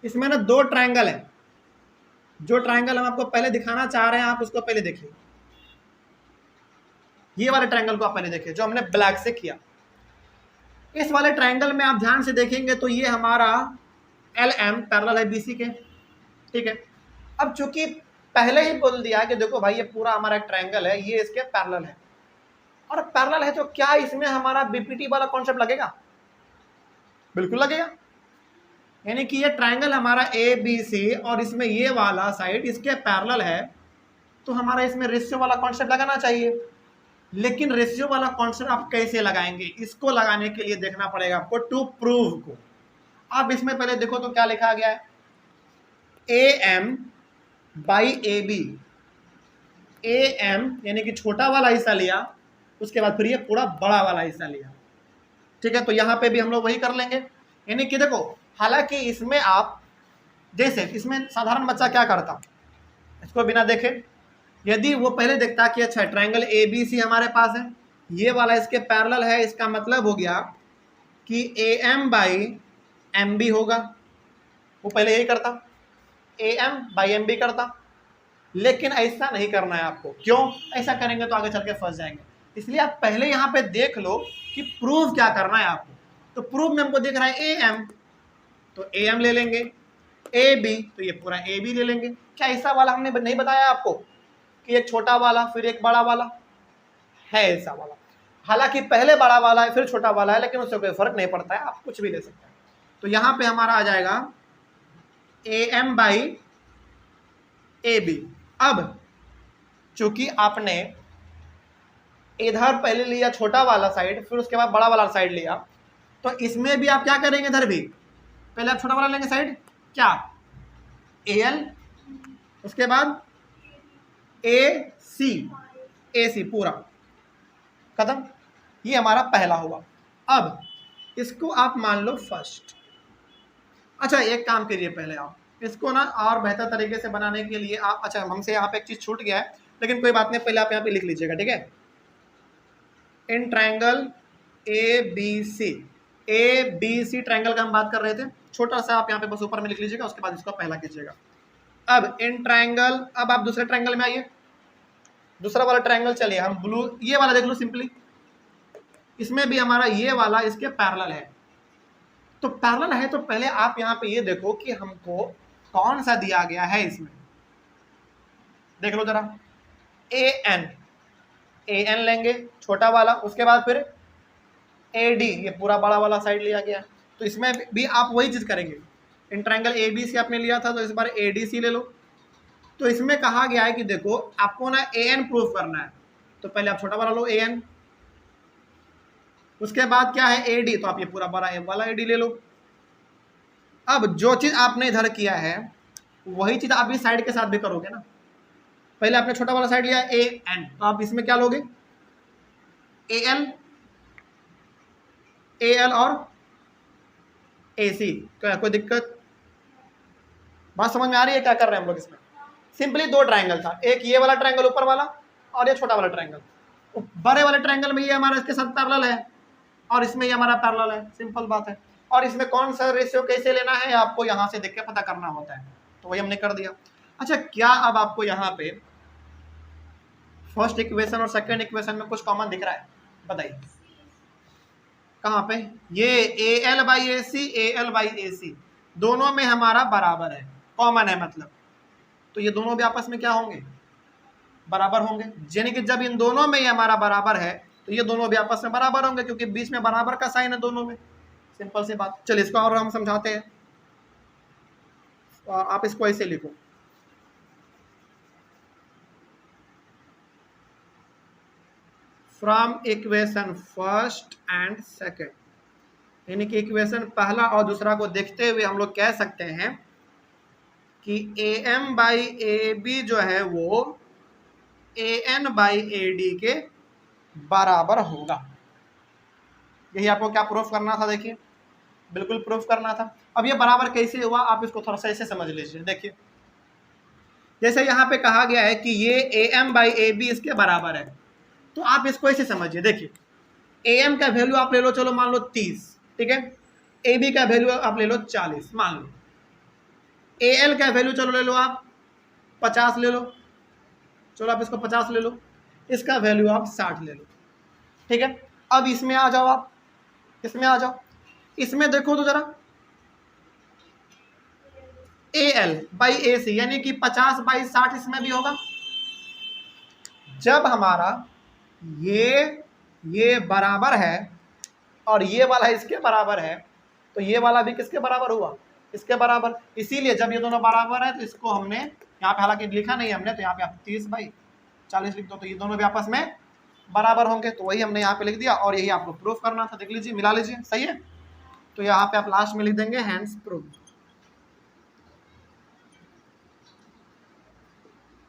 इसमें ना 2 ट्रायंगल है। जो ट्रायंगल हम आपको पहले दिखाना चाह रहे हैं, आप उसको पहले देखिए। ये वाले ट्रायंगल को आप पहले देखिए, जो हमने ब्लैक से किया। इस वाले ट्रायंगल में आप ध्यान से देखेंगे तो ये हमारा LM पैरेलल है BC के, ठीक है। अब चूंकि पहले ही बोल दिया कि देखो भाई, ये पूरा हमारा एक ट्रायंगल है, ये इसके पैरेलल है, और पैरेलल है, तो क्या इसमें हमारा BPT वाला कॉन्सेप्ट लगेगा, बिल्कुल लगेगा। यानी कि ये ट्रायंगल हमारा ABC और इसमें ये वाला साइड इसके पैरेलल है, तो हमारा इसमें रेशियो वाला कॉन्सेप्ट लगाना चाहिए। लेकिन रेशियो वाला कॉन्सेप्ट आप कैसे लगाएंगे, इसको लगाने के लिए देखना पड़ेगा आपको टू प्रूव को। आप इसमें पहले देखो तो क्या लिखा गया है, AM बाई AB। AM यानी कि छोटा वाला हिस्सा लिया, उसके बाद फिर ये पूरा बड़ा वाला हिस्सा लिया, ठीक है। तो यहाँ पे भी हम लोग वही कर लेंगे। यानी कि देखो, हालांकि इसमें आप जैसे इसमें साधारण बच्चा क्या करता, इसको बिना देखे, यदि वो पहले देखता कि अच्छा ट्रायंगल ABC हमारे पास है, ये वाला इसके पैरेलल है, इसका मतलब हो गया कि AM बाई MB होगा, वो पहले यही करता, AM बाई MB करता। लेकिन ऐसा नहीं करना है आपको। क्यों? ऐसा करेंगे तो आगे चल के फंस जाएंगे। इसलिए आप पहले यहाँ पे देख लो कि प्रूफ क्या करना है आपको। तो प्रूफ में हमको दिख रहा है AM, तो AM ले लेंगे, AB तो ये पूरा AB ले लेंगे। क्या ऐसा वाला हमने नहीं बताया आपको कि एक छोटा वाला फिर एक बड़ा वाला है, ऐसा वाला। हालांकि पहले बड़ा वाला है फिर छोटा वाला है, लेकिन उससे कोई फर्क नहीं पड़ता है, आप कुछ भी ले सकते हैं। तो यहाँ पे हमारा आ जाएगा AM बाई AB। अब चूंकि आपने इधर पहले लिया छोटा वाला साइड, फिर उसके बाद बड़ा वाला साइड लिया, तो इसमें भी आप क्या करेंगे, इधर भी पहले आप छोटा वाला लेंगे साइड, क्या AL, उसके बाद AC, AC पूरा खत्म। ये हमारा पहला हुआ। अब इसको आप मान लो फर्स्ट। अच्छा एक काम करिए, पहले आप इसको ना और बेहतर तरीके से बनाने के लिए आप, अच्छा हमसे यहाँ पे एक चीज छूट गया है, लेकिन कोई बात नहीं, पहले आप यहाँ पे लिख लीजिएगा, ठीक है। In triangle ABC, ABC triangle का हम बात कर रहे थे, छोटा सा आप यहाँ पे बस ऊपर में लिख लीजिएगा, उसके बाद इसको पहला कीजिएगा। अब इन ट्रायंगल, अब आप दूसरे ट्रायंगल में आइए, दूसरा वाला ट्रायंगल चलिए हम ब्लू, ये वाला देख लो सिंपली, इसमें भी हमारा ये वाला इसके पैरेलल है। तो पैरेलल है तो पहले आप यहाँ पे ये देखो कि हमको कौन सा दिया गया है इसमें, देख लो जरा, AN लेंगे छोटा वाला, उसके बाद फिर AD, ये पूरा बड़ा वाला साइड लिया गया। तो इसमें भी आप वही चीज करेंगे, इन ट्रायंगल ABC आपने लिया था तो इस बार ADC ले लो। तो इसमें कहा गया है कि देखो आपको ना AN प्रूफ करना है, तो पहले आप छोटा वाला लो AN, उसके बाद क्या है AD, तो आप ये पूरा बड़ा M वाला AD ले लो। अब जो चीज आपने इधर किया है वही चीज आप इस साइड के साथ भी करोगे ना। पहले आपने छोटा वाला साइड लिया AN, तो आप इसमें क्या लोगे AL और AC। कोई दिक्कत, बात समझ में आ रही है क्या कर रहे हैं हम लोग इसमें? सिंपली दो ट्रायंगल था, एक ये वाला ट्रायंगल ऊपर वाला और ये छोटा वाला ट्रायंगल। बड़े वाले ट्रायंगल में ये हमारा इसके साथ पैरेलल है और इसमें ये हमारा पैरेलल है, सिंपल बात है। और इसमें कौन सा रेशियो कैसे लेना है आपको यहाँ से देख के पता करना होता है, तो वही हमने कर दिया। अच्छा क्या अब आपको यहाँ पे फर्स्ट इक्वेशन और सेकंड इक्वेशन में कुछ कॉमन दिख रहा है, बताइए कहाँ पे? ये AL/AC दोनों में हमारा बराबर है, कॉमन है मतलब, तो ये दोनों भी आपस में क्या होंगे, बराबर होंगे। यानी कि जब इन दोनों में ये हमारा बराबर है तो ये दोनों भी आपस में बराबर होंगे, क्योंकि बीच में बराबर का साइन है दोनों में, सिंपल सी बात। चलिए इसको और हम समझाते हैं, आप इसको ऐसे लिखो, from equation first and second, यानी कि इक्वेशन पहला और दूसरा को देखते हुए हम लोग कह सकते हैं कि AM/AB जो है वो AN/AD के बराबर होगा। यही आपको क्या प्रूफ करना था, देखिए बिल्कुल प्रूफ करना था। अब ये बराबर कैसे हुआ आप इसको थोड़ा सा ऐसे समझ लीजिए। देखिए जैसे यहाँ पे कहा गया है कि ये AM/AB इसके बराबर है, तो आप इसको ऐसे समझिए। देखिए AM का वैल्यू आप ले लो, चलो मान लो 30, ठीक है। AB का वैल्यू आप ले लो 40 मान लो। AL का वैल्यू चलो ले लो आप 50 ले लो, चलो आप इसको 50 ले लो, इसका वैल्यू आप 60 ले लो, ठीक है। अब इसमें आ जाओ, आप इसमें आ जाओ, इसमें देखो तो जरा AL/AC यानी कि 50/60 इसमें भी होगा। जब हमारा ये बराबर है और ये वाला इसके बराबर है, तो ये वाला भी किसके बराबर हुआ, इसके बराबर। इसीलिए जब ये दोनों बराबर है तो इसको हमने यहाँ पे, हालांकि लिखा नहीं हमने, तो यहाँ पे आप 30/40 लिख दो, तो ये दोनों भी आपस में बराबर होंगे, तो वही हमने यहाँ पे लिख दिया और यही आपको प्रूफ करना था। देख लीजिए, मिला लीजिए, सही है। तो यहाँ पे आप लास्ट में लिख देंगे हैंड्स प्रूफ,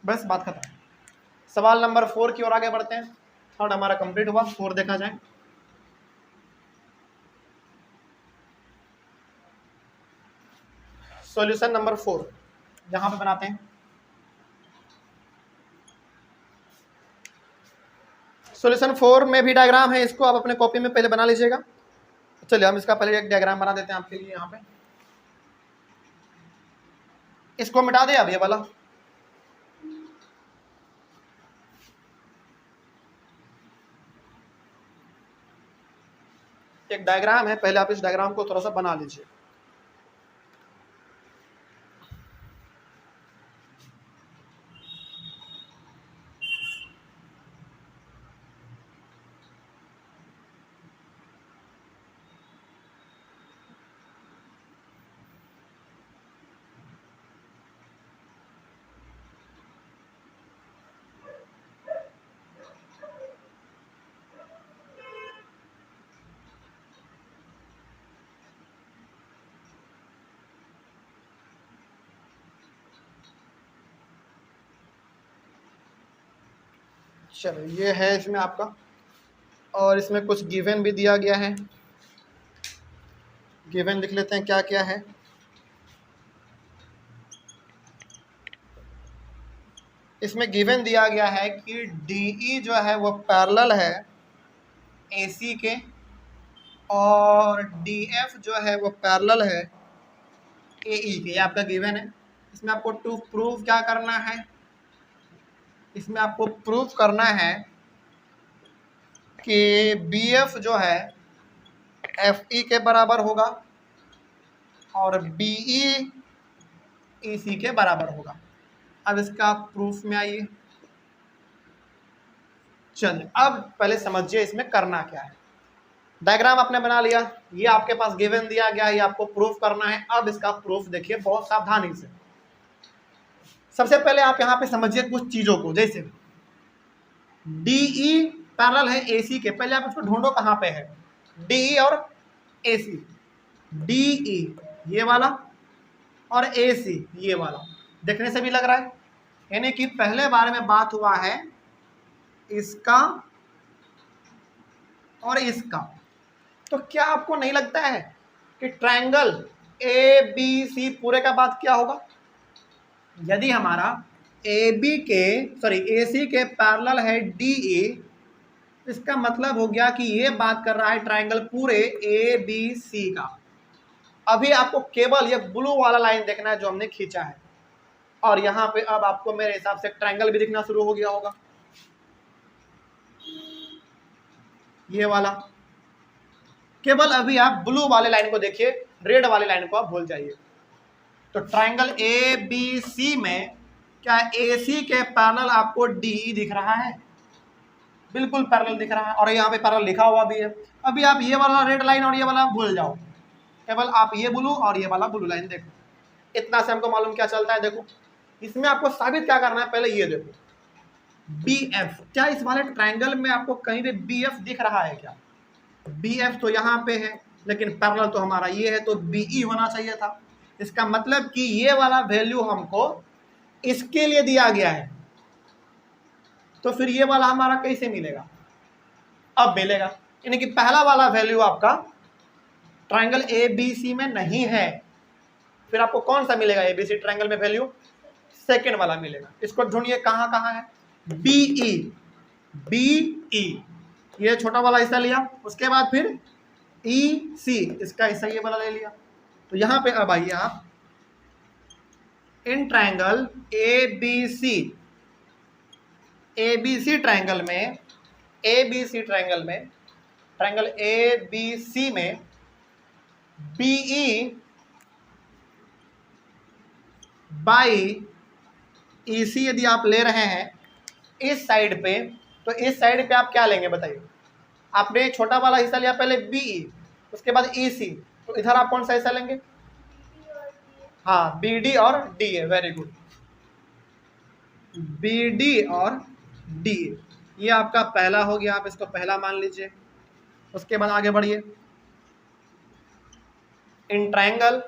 बस बात खत्म। सवाल नंबर 4 की ओर आगे बढ़ते हैं। थर्ड हमारा कंप्लीट हुआ, 4 देखा जाए। सॉल्यूशन नंबर 4 यहां पे बनाते हैं। सॉल्यूशन 4 में भी डायग्राम है, इसको आप अपने कॉपी में पहले बना लीजिएगा। चलिए हम इसका पहले एक डायग्राम बना देते हैं आपके लिए। यहाँ पे इसको मिटा दे अब ये वाला, एक डायग्राम है, पहले आप इस डायग्राम को थोड़ा सा बना लीजिए। चलो ये है इसमें आपका, और इसमें कुछ गिवन भी दिया गया है। गिवन लिख लेते हैं क्या क्या है। इसमें गिवन दिया गया है कि DE जो है वो पैरेलल है AC के, और DF जो है वो पैरेलल है AE के। ये आपका गिवन है। इसमें आपको टू प्रूव क्या करना है, इसमें आपको प्रूफ करना है कि BF जो है FE के बराबर होगा और BE EC के बराबर होगा। अब इसका प्रूफ में आइए। चलिए अब पहले समझिए इसमें करना क्या है। डायग्राम आपने बना लिया, ये आपके पास गिवन दिया गया है, ये आपको प्रूफ करना है। अब इसका प्रूफ देखिए बहुत सावधानी से। सबसे पहले आप यहाँ पे समझिए कुछ चीजों को, जैसे DE पैरेलल है AC के। पहले आप इसको ढूंढो कहाँ पे है, DE और AC। DE ये वाला और AC ये वाला, देखने से भी लग रहा है यानी कि पहले बारे में बात हुआ है इसका और इसका। तो क्या आपको नहीं लगता है कि ट्रायंगल ABC पूरे का बात क्या होगा? यदि हमारा AC के पैरेलल है DE, इसका मतलब हो गया कि ये बात कर रहा है ट्रायंगल पूरे ABC का। अभी आपको केवल ये ब्लू वाला लाइन देखना है जो हमने खींचा है, और यहाँ पे अब आपको मेरे हिसाब से ट्रायंगल भी दिखना शुरू हो गया होगा, ये वाला। केवल अभी आप ब्लू वाले लाइन को देखिए, रेड वाले लाइन को आप भूल जाइए। तो ट्रायंगल ABC में क्या AC के पैरेलल आपको DE दिख रहा है? बिल्कुल पैरेलल दिख रहा है, और यहाँ पे पैरेलल लिखा हुआ भी है। अभी आप ये वाला रेड लाइन और ये वाला भूल जाओ, केवल आप ये ब्लू और ये वाला ब्लू लाइन देखो। इतना से हमको मालूम क्या चलता है। देखो इसमें आपको साबित क्या करना है, पहले ये देखो BF, क्या इस वाले ट्रायंगल में आपको कहीं भी BF दिख रहा है क्या? BF तो यहाँ पे है, लेकिन पैरेलल तो हमारा ये है, तो BE होना चाहिए था। इसका मतलब कि ये वाला वैल्यू हमको इसके लिए दिया गया है, तो फिर ये वाला हमारा कैसे मिलेगा? अब मिलेगा, यानी कि पहला वाला वैल्यू आपका ट्रायंगल ABC में नहीं है। फिर आपको कौन सा मिलेगा ABC ट्रायंगल में वैल्यू? सेकेंड वाला मिलेगा। इसको ढूंढिए कहाँ कहाँ है। BE ये छोटा वाला हिस्सा लिया, उसके बाद फिर EC इसका हिस्सा ये वाला ले लिया। तो यहाँ पे अब आइए आप, इन ट्रायंगल ABC ट्रायंगल में, ट्रायंगल ABC में BE बाई EC यदि आप ले रहे हैं इस साइड पे, तो इस साइड पे आप क्या लेंगे बताइए? आपने छोटा वाला हिस्सा लिया पहले BE, उसके बाद EC, तो इधर आप कौन सा हिस्सा लेंगे? हाँ, BD और DA। वेरी गुड, BD और DA ये आपका पहला हो गया, आप इसको पहला मान लीजिए। उसके बाद आगे बढ़िए, इन ट्रायंगल,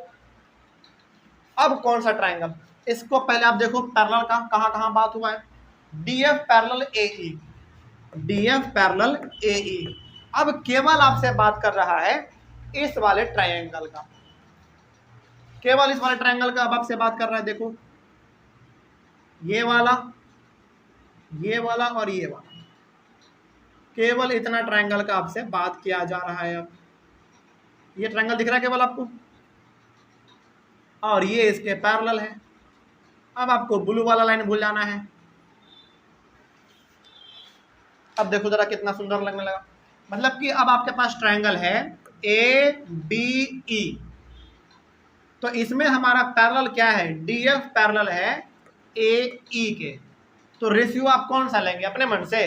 अब कौन सा ट्रायंगल? इसको पहले आप देखो पैरेलल का कहाँ कहाँ बात हुआ है। DF parallel AE। अब केवल आपसे बात कर रहा है इस वाले ट्रायंगल का, केवल इस वाले ट्रायंगल का अब आपसे बात कर रहा है। देखो ये वाला और ये वाला, केवल इतना ट्रायंगल का आपसे बात किया जा रहा है। अब ये ट्रायंगल दिख रहा है केवल आपको, और ये इसके पैरेलल है। अब आपको ब्लू वाला लाइन भूल जाना है। अब देखो जरा कितना सुंदर लगने लगा। मतलब कि अब आपके पास ट्रायंगल है ABE, तो इसमें हमारा पैरेलल क्या है? DF पैरेलल है AE के। तो रेशियो आप कौन सा लेंगे अपने मन से?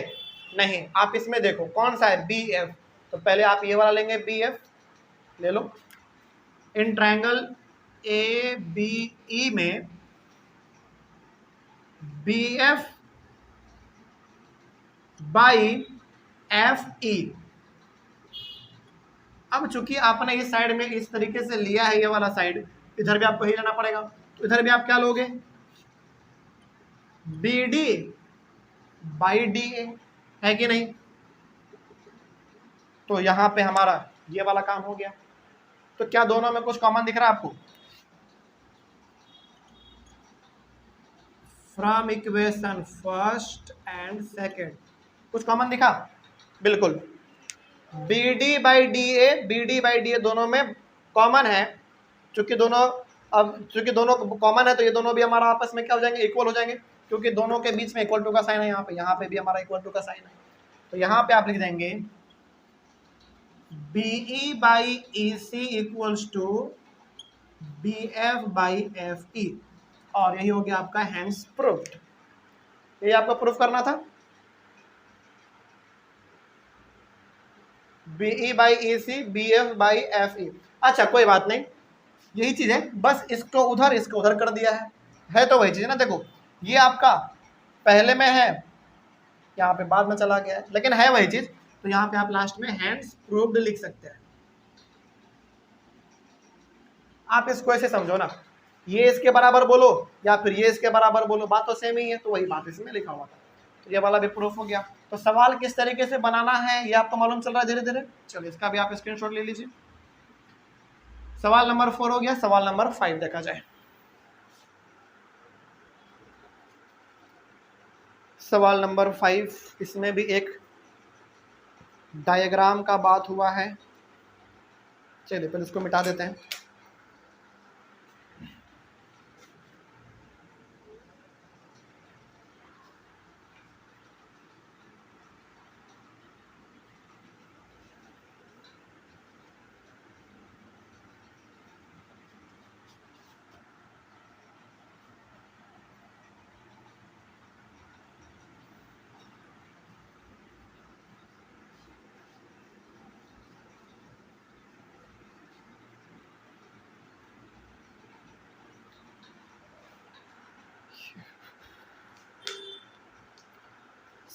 नहीं, आप इसमें देखो कौन सा है BF, तो पहले आप ये वाला लेंगे BF ले लो। इन ट्रायंगल ABE में BF बाई FE। अब चूंकि आपने इस साइड में इस तरीके से लिया है, ये वाला साइड, इधर भी आपको ही लेना पड़ेगा। तो इधर भी आप क्या लोगे? BD by DA। है कि नहीं? तो यहाँ पे हमारा ये वाला काम हो गया। तो क्या दोनों में कुछ कॉमन दिख रहा है आपको? From equation first and second कुछ कॉमन दिखा? बिल्कुल। B D by D A दोनों में कॉमन है, क्योंकि दोनों कॉमन है तो ये दोनों भी हमारा आपस में क्या हो जाएंगे? इक्वल हो जाएंगे, क्योंकि दोनों के बीच में इक्वल टू का साइन है। यहाँ पे भी हमारा इक्वल टू का साइन है। तो यहाँ पे आप लिख देंगे BE by EC equals to BF by FE, और यही हो गया आपका हैंस प्रूफ्ड। ये आपको प्रूफ करना था। BE by EC BF by FE। अच्छा कोई बात नहीं, यही चीज है, बस इसको उधर कर दिया है तो वही चीज है ना। देखो ये आपका पहले में है, यहाँ पे बाद में चला गया है, लेकिन है वही चीज। तो यहाँ पे आप लास्ट में हैंस प्रूव्ड लिख सकते हैं। आप इसको ऐसे समझो ना, ये इसके बराबर बोलो या फिर ये इसके बराबर बोलो, बात तो सेम ही है। तो वही बात इसमें लिखा हुआ था। तो ये वाला भी प्रूफ हो गया। तो सवाल किस तरीके से बनाना है ये आपको मालूम चल रहा है धीरे धीरे। चलिए इसका भी आप स्क्रीनशॉट ले लीजिए। सवाल नंबर 4 हो गया। सवाल नंबर 5 देखा जाए। सवाल नंबर 5, इसमें भी एक डायग्राम का बात हुआ है। चलिए पहले इसको मिटा देते हैं।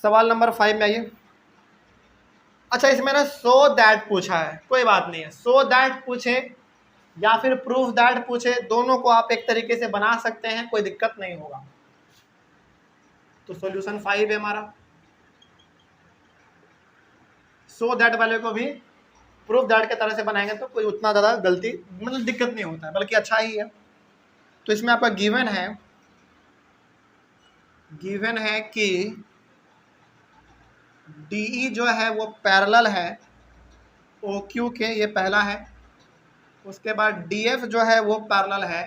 सवाल नंबर 5 में आइए। अच्छा इसमें ना सो दैट पूछा है, कोई बात नहीं है। सो दैट पूछे या फिर प्रूफ दैट पूछे, दोनों को आप एक तरीके से बना सकते हैं, कोई दिक्कत नहीं होगा। तो सॉल्यूशन 5 है हमारा। सो दैट वाले को भी प्रूफ दैट के तरह से बनाएंगे तो कोई उतना ज़्यादा गलती मतलब दिक्कत नहीं होता है, बल्कि अच्छा ही है। तो इसमें आपका गिवन है कि DE जो है वो पैरेलल है OQ के, ये पहला है। उसके बाद DF जो है वो पैरेलल है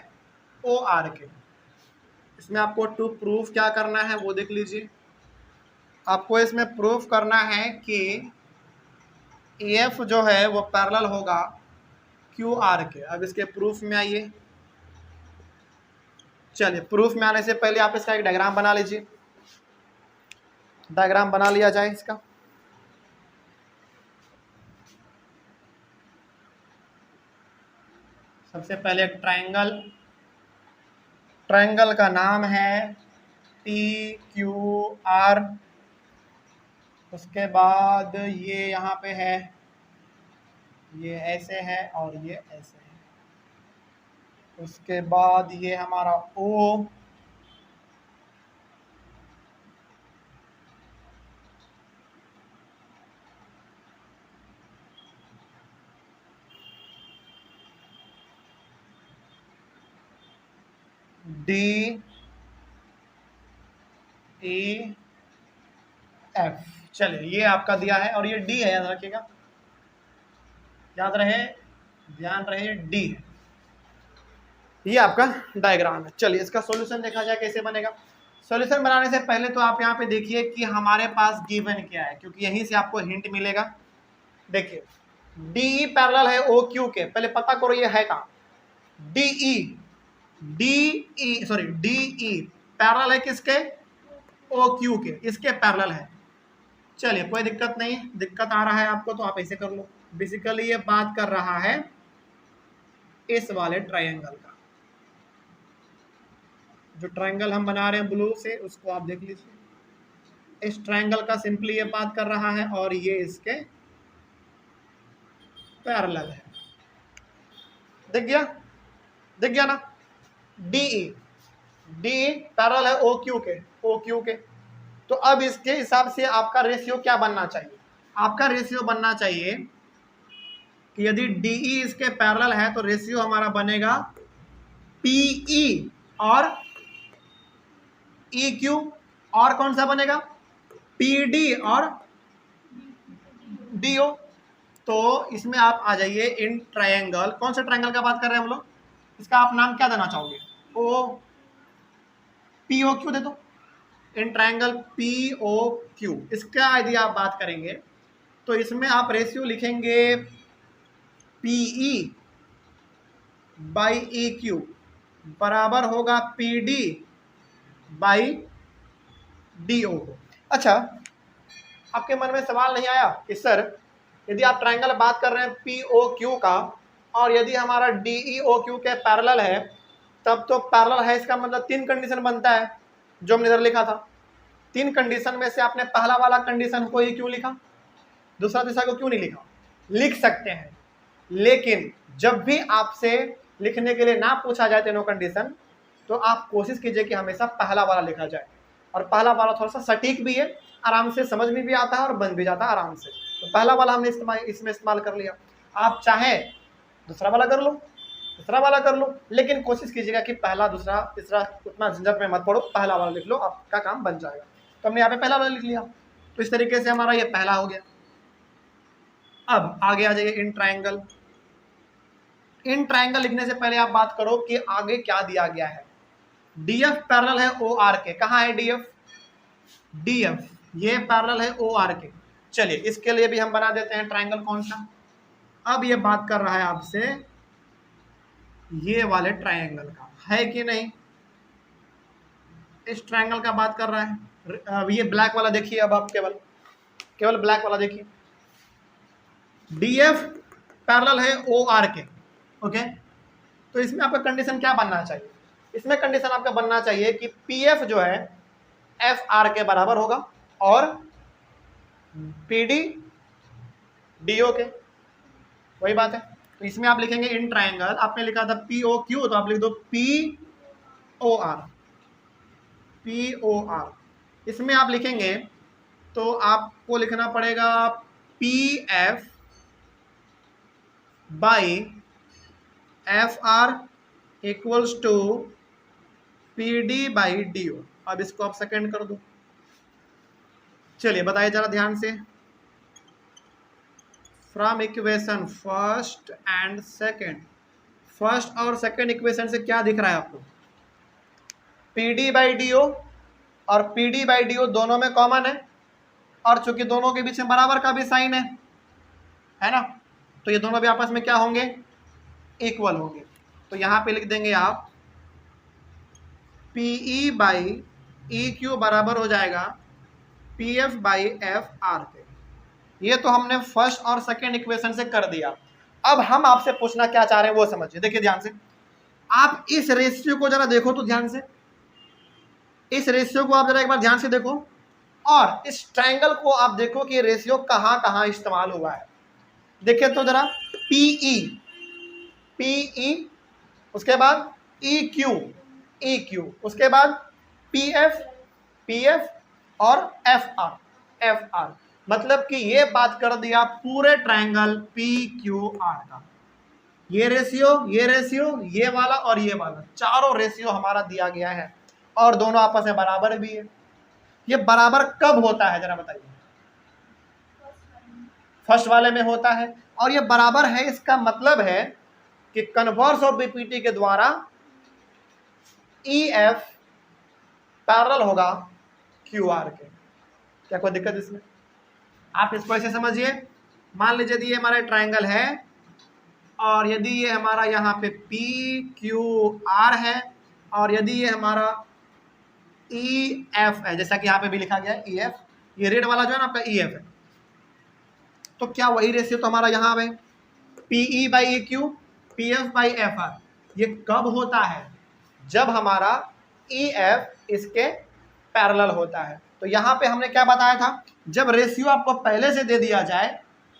OR के। इसमें आपको टू प्रूफ क्या करना है वो देख लीजिए। आपको इसमें प्रूफ करना है कि EF जो है वो पैरेलल होगा QR के। अब इसके प्रूफ में आइए। चलिए प्रूफ में आने से पहले आप इसका एक डायग्राम बना लीजिए। डायग्राम बना लिया जाए इसका। सबसे पहले ट्रायंगल का नाम है TQR। उसके बाद ये यहाँ पे है, ये ऐसे है और ये ऐसे है। उसके बाद ये हमारा O, D, E, F। चलिए ये आपका दिया है और ये D है, याद रखिएगा, ध्यान रहे D है। ये आपका डायग्राम है। चलिए इसका सॉल्यूशन देखा जाए कैसे बनेगा। सॉल्यूशन बनाने से पहले तो आप यहाँ पे देखिए कि हमारे पास गिवन क्या है, क्योंकि यहीं से आपको हिंट मिलेगा। देखिए DE पैरेलल है OQ के, पहले पता करो ये है कहाँ। DE पैरेलल है किसके? OQ के, इसके पैरेलल है। चलिए कोई दिक्कत नहीं, दिक्कत आ रहा है आपको तो आप ऐसे कर लो। बेसिकली ये बात कर रहा है इस वाले ट्रायंगल का। जो ट्रायंगल हम बना रहे हैं ब्लू से, उसको आप देख लीजिए। इस ट्रायंगल का सिंपली ये बात कर रहा है और ये इसके पैरेलल है। दिख गया ना। DE पैरेलल है OQ के। तो अब इसके हिसाब से आपका रेशियो क्या बनना चाहिए? आपका रेशियो बनना चाहिए कि यदि DE इसके पैरेलल है तो रेशियो हमारा बनेगा PE और EQ, और कौन सा बनेगा? PD और DO। तो इसमें आप आ जाइए इन ट्रायंगल, कौन सा ट्रायंगल का बात कर रहे हैं हम लोग? इसका आप नाम क्या देना चाहोगे? POQ दे दो, इन ट्रायंगल POQ। इसका यदि आप बात करेंगे तो इसमें आप रेशियो लिखेंगे PE बाई EQ बराबर होगा PD बाई DO। अच्छा, आपके मन में सवाल नहीं आया कि सर यदि आप ट्रायंगल बात कर रहे हैं POQ का और यदि हमारा DEOQ के पैरेलल है, तब तो पैरेलल है इसका मतलब 3 कंडीशन बनता है जो हमने इधर लिखा था। 3 कंडीशन में से आपने पहला वाला कंडीशन को ही क्यों लिखा, दूसरा तीसरा को क्यों नहीं लिखा? लिख सकते हैं, लेकिन जब भी आपसे लिखने के लिए ना पूछा जाए तीनों कंडीशन, तो आप कोशिश कीजिए कि हमेशा पहला वाला लिखा जाए। और पहला वाला थोड़ा सा सटीक भी है, आराम से समझ में भी आता है और बन भी जाता है आराम से। तो पहला वाला हमने इसमें इस्तेमाल कर लिया। आप चाहे दूसरा वाला कर लो, तीसरा वाला कर लो, लेकिन कोशिश कीजिएगा कि पहला दूसरा तीसरा उतना झंझट में मत पड़ो, पहला वाला लिख लो, आपका काम बन जाएगा। तो हमने यहाँ पे पहला वाला लिख लिया, तो इस तरीके से हमारा ये पहला हो गया। अब आगे आ जाइए इन ट्रायंगल। इन ट्रायंगल लिखने से पहले आप बात करो कि आगे क्या दिया गया है। DF पैरेलल है OR के। कहाँ है DF? DF ये पैरेलल है OR के। चलिए इसके लिए भी हम बना देते हैं ट्रायंगल कौन सा। अब ये बात कर रहा है आपसे ये वाले ट्रायंगल का, है कि नहीं? इस ट्रायंगल का बात कर रहा है। ये ब्लैक वाला देखिए, अब आप केवल ब्लैक वाला देखिए। DF पैरेलल है OR के, ओके। तो इसमें आपका कंडीशन क्या बनना चाहिए? इसमें कंडीशन आपका बनना चाहिए कि PF जो है FR के बराबर होगा और PD DO के, वही बात है। तो इसमें आप लिखेंगे इन ट्रायंगल, आपने लिखा था POQ, तो आप लिख दो POR। इसमें आप लिखेंगे तो आपको लिखना पड़ेगा PF by FR equals to PD by DO। अब इसको आप सेकेंड कर दो। चलिए बताइए जरा ध्यान से, from equation first and second, first और सेकेंड इक्वेशन से क्या दिख रहा है आपको? PD बाई DO, और PD बाई DO दोनों में कॉमन है, और चूंकि दोनों के बीच में बराबर का भी साइन है ना, तो ये दोनों भी आपस में क्या होंगे? इक्वल होंगे। तो यहाँ पे लिख देंगे आप PE बाई EQ बराबर हो जाएगा PF बाई FR के। ये तो हमने फर्स्ट और सेकेंड इक्वेशन से कर दिया। अब हम आपसे पूछना क्या चाह रहे हैं वो समझिए। देखिए ध्यान से, आप इस रेशियो को जरा देखो तो ध्यान से, इस रेशियो को आप जरा एक बार ध्यान से देखो, और इस ट्रायंगल को आप देखो कि ये रेशियो कहाँ कहाँ इस्तेमाल हुआ है। देखिए तो जरा, PE, उसके बाद EQ, उसके बाद PF और FR। मतलब कि ये बात कर दिया पूरे ट्रायंगल PQR का। ये रेशियो, ये वाला और ये वाला, चारों रेशियो हमारा दिया गया है, और दोनों आपस में बराबर भी है। ये बराबर कब होता है जरा बताइए? फर्स्ट वाले में होता है। और ये बराबर है, इसका मतलब है कि कन्वर्स ऑफ BPT के द्वारा EF पैरेलल होगा QR के। क्या कोई दिक्कत इसमें? आप इसको ऐसे समझिए, मान लीजिए यदि ये हमारा ट्रायंगल है और यदि ये हमारा यहाँ पे PQR है और यदि ये हमारा EF है, जैसा कि यहाँ पे भी लिखा गया है EF, ये रेड वाला जो है ना आपका EF है, तो क्या वही रेशियो तो हमारा यहाँ पे PE by EQ, PF by FR। ये कब होता है? जब हमारा EF इसके पैरेलल होता है। तो यहाँ पे हमने क्या बताया था, जब रेशियो आपको पहले से दे दिया जाए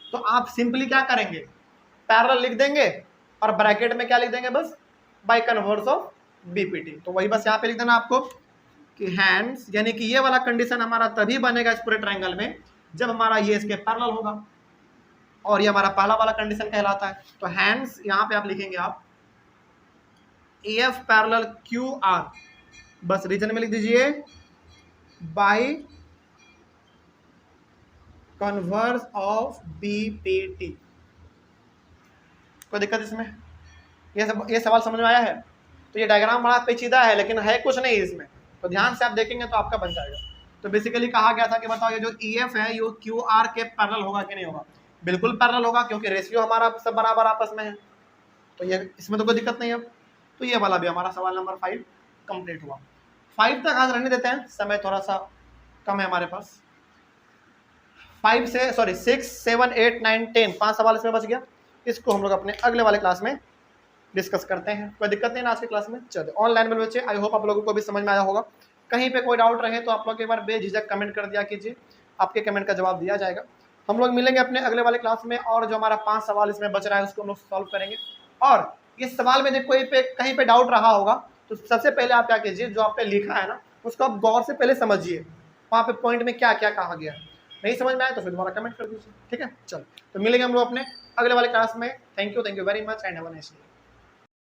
तो आप सिंपली क्या करेंगे? पैरेलल लिख देंगे और ब्रैकेट में क्या लिख देंगे? बस बाय कन्वर्स ऑफ BPT। तो वही बस यहाँ पे लिख देना आपको कि हैंड्स, यानी कि ये वाला कंडीशन हमारा तभी बनेगा इस पूरे ट्रायंगल में जब हमारा ये इसके पैरेलल होगा, और ये हमारा पहला वाला कंडीशन कहलाता है। तो हैंड्स यहाँ पे आप लिखेंगे आप AF पैरेलल QR, बस रीजन में लिख दीजिए बाय कन्वर्स ऑफ BPT। कोई दिक्कत इसमें? ये सवाल समझ में आया है? तो ये डायग्राम बड़ा पेचीदा है लेकिन है कुछ नहीं इसमें, तो ध्यान से आप देखेंगे तो आपका बन जाएगा। तो बेसिकली कहा गया था कि बताओ ये जो EF है ये QR के पैरेलल होगा कि नहीं होगा? बिल्कुल पैरेलल होगा, क्योंकि रेशियो हमारा सब बराबर आपस में है, तो ये इसमें तो कोई दिक्कत नहीं है। तो ये वाला भी हमारा सवाल नंबर 5 कंप्लीट हुआ। 5 तक आज रहने देते हैं, समय थोड़ा सा कम है हमारे पास। 5 से 6, 7, 8, 9, 10 5 सवाल इसमें बच गया। इसको हम लोग अपने अगले वाले क्लास में डिस्कस करते हैं। कोई दिक्कत नहीं ना आज के क्लास में? चलिए ऑनलाइन में बच्चे, आई होप आप लोगों को भी समझ में आया होगा। कहीं पे कोई डाउट रहे तो आप लोग एक बार बेझिझक कमेंट कर दिया कीजिए, आपके कमेंट का जवाब दिया जाएगा। हम लोग मिलेंगे अपने अगले वाले क्लास में, और जो हमारा 5 सवाल इसमें बच रहा है उसको हम लोग सॉल्व करेंगे। और इस सवाल में जब कोई पे कहीं पे डाउट रहा होगा तो सबसे पहले आप क्या कीजिए, जो आप पे लिखा है ना उसको आप गौर से पहले समझिए, वहाँ पे पॉइंट में क्या क्या कहा गया है। नहीं समझ में आया तो फिर दोबारा कमेंट कर दीजिए, ठीक है? चलो, तो मिलेंगे हम लोग अपने अगले वाले क्लास में। Thank you very much and have a nice day.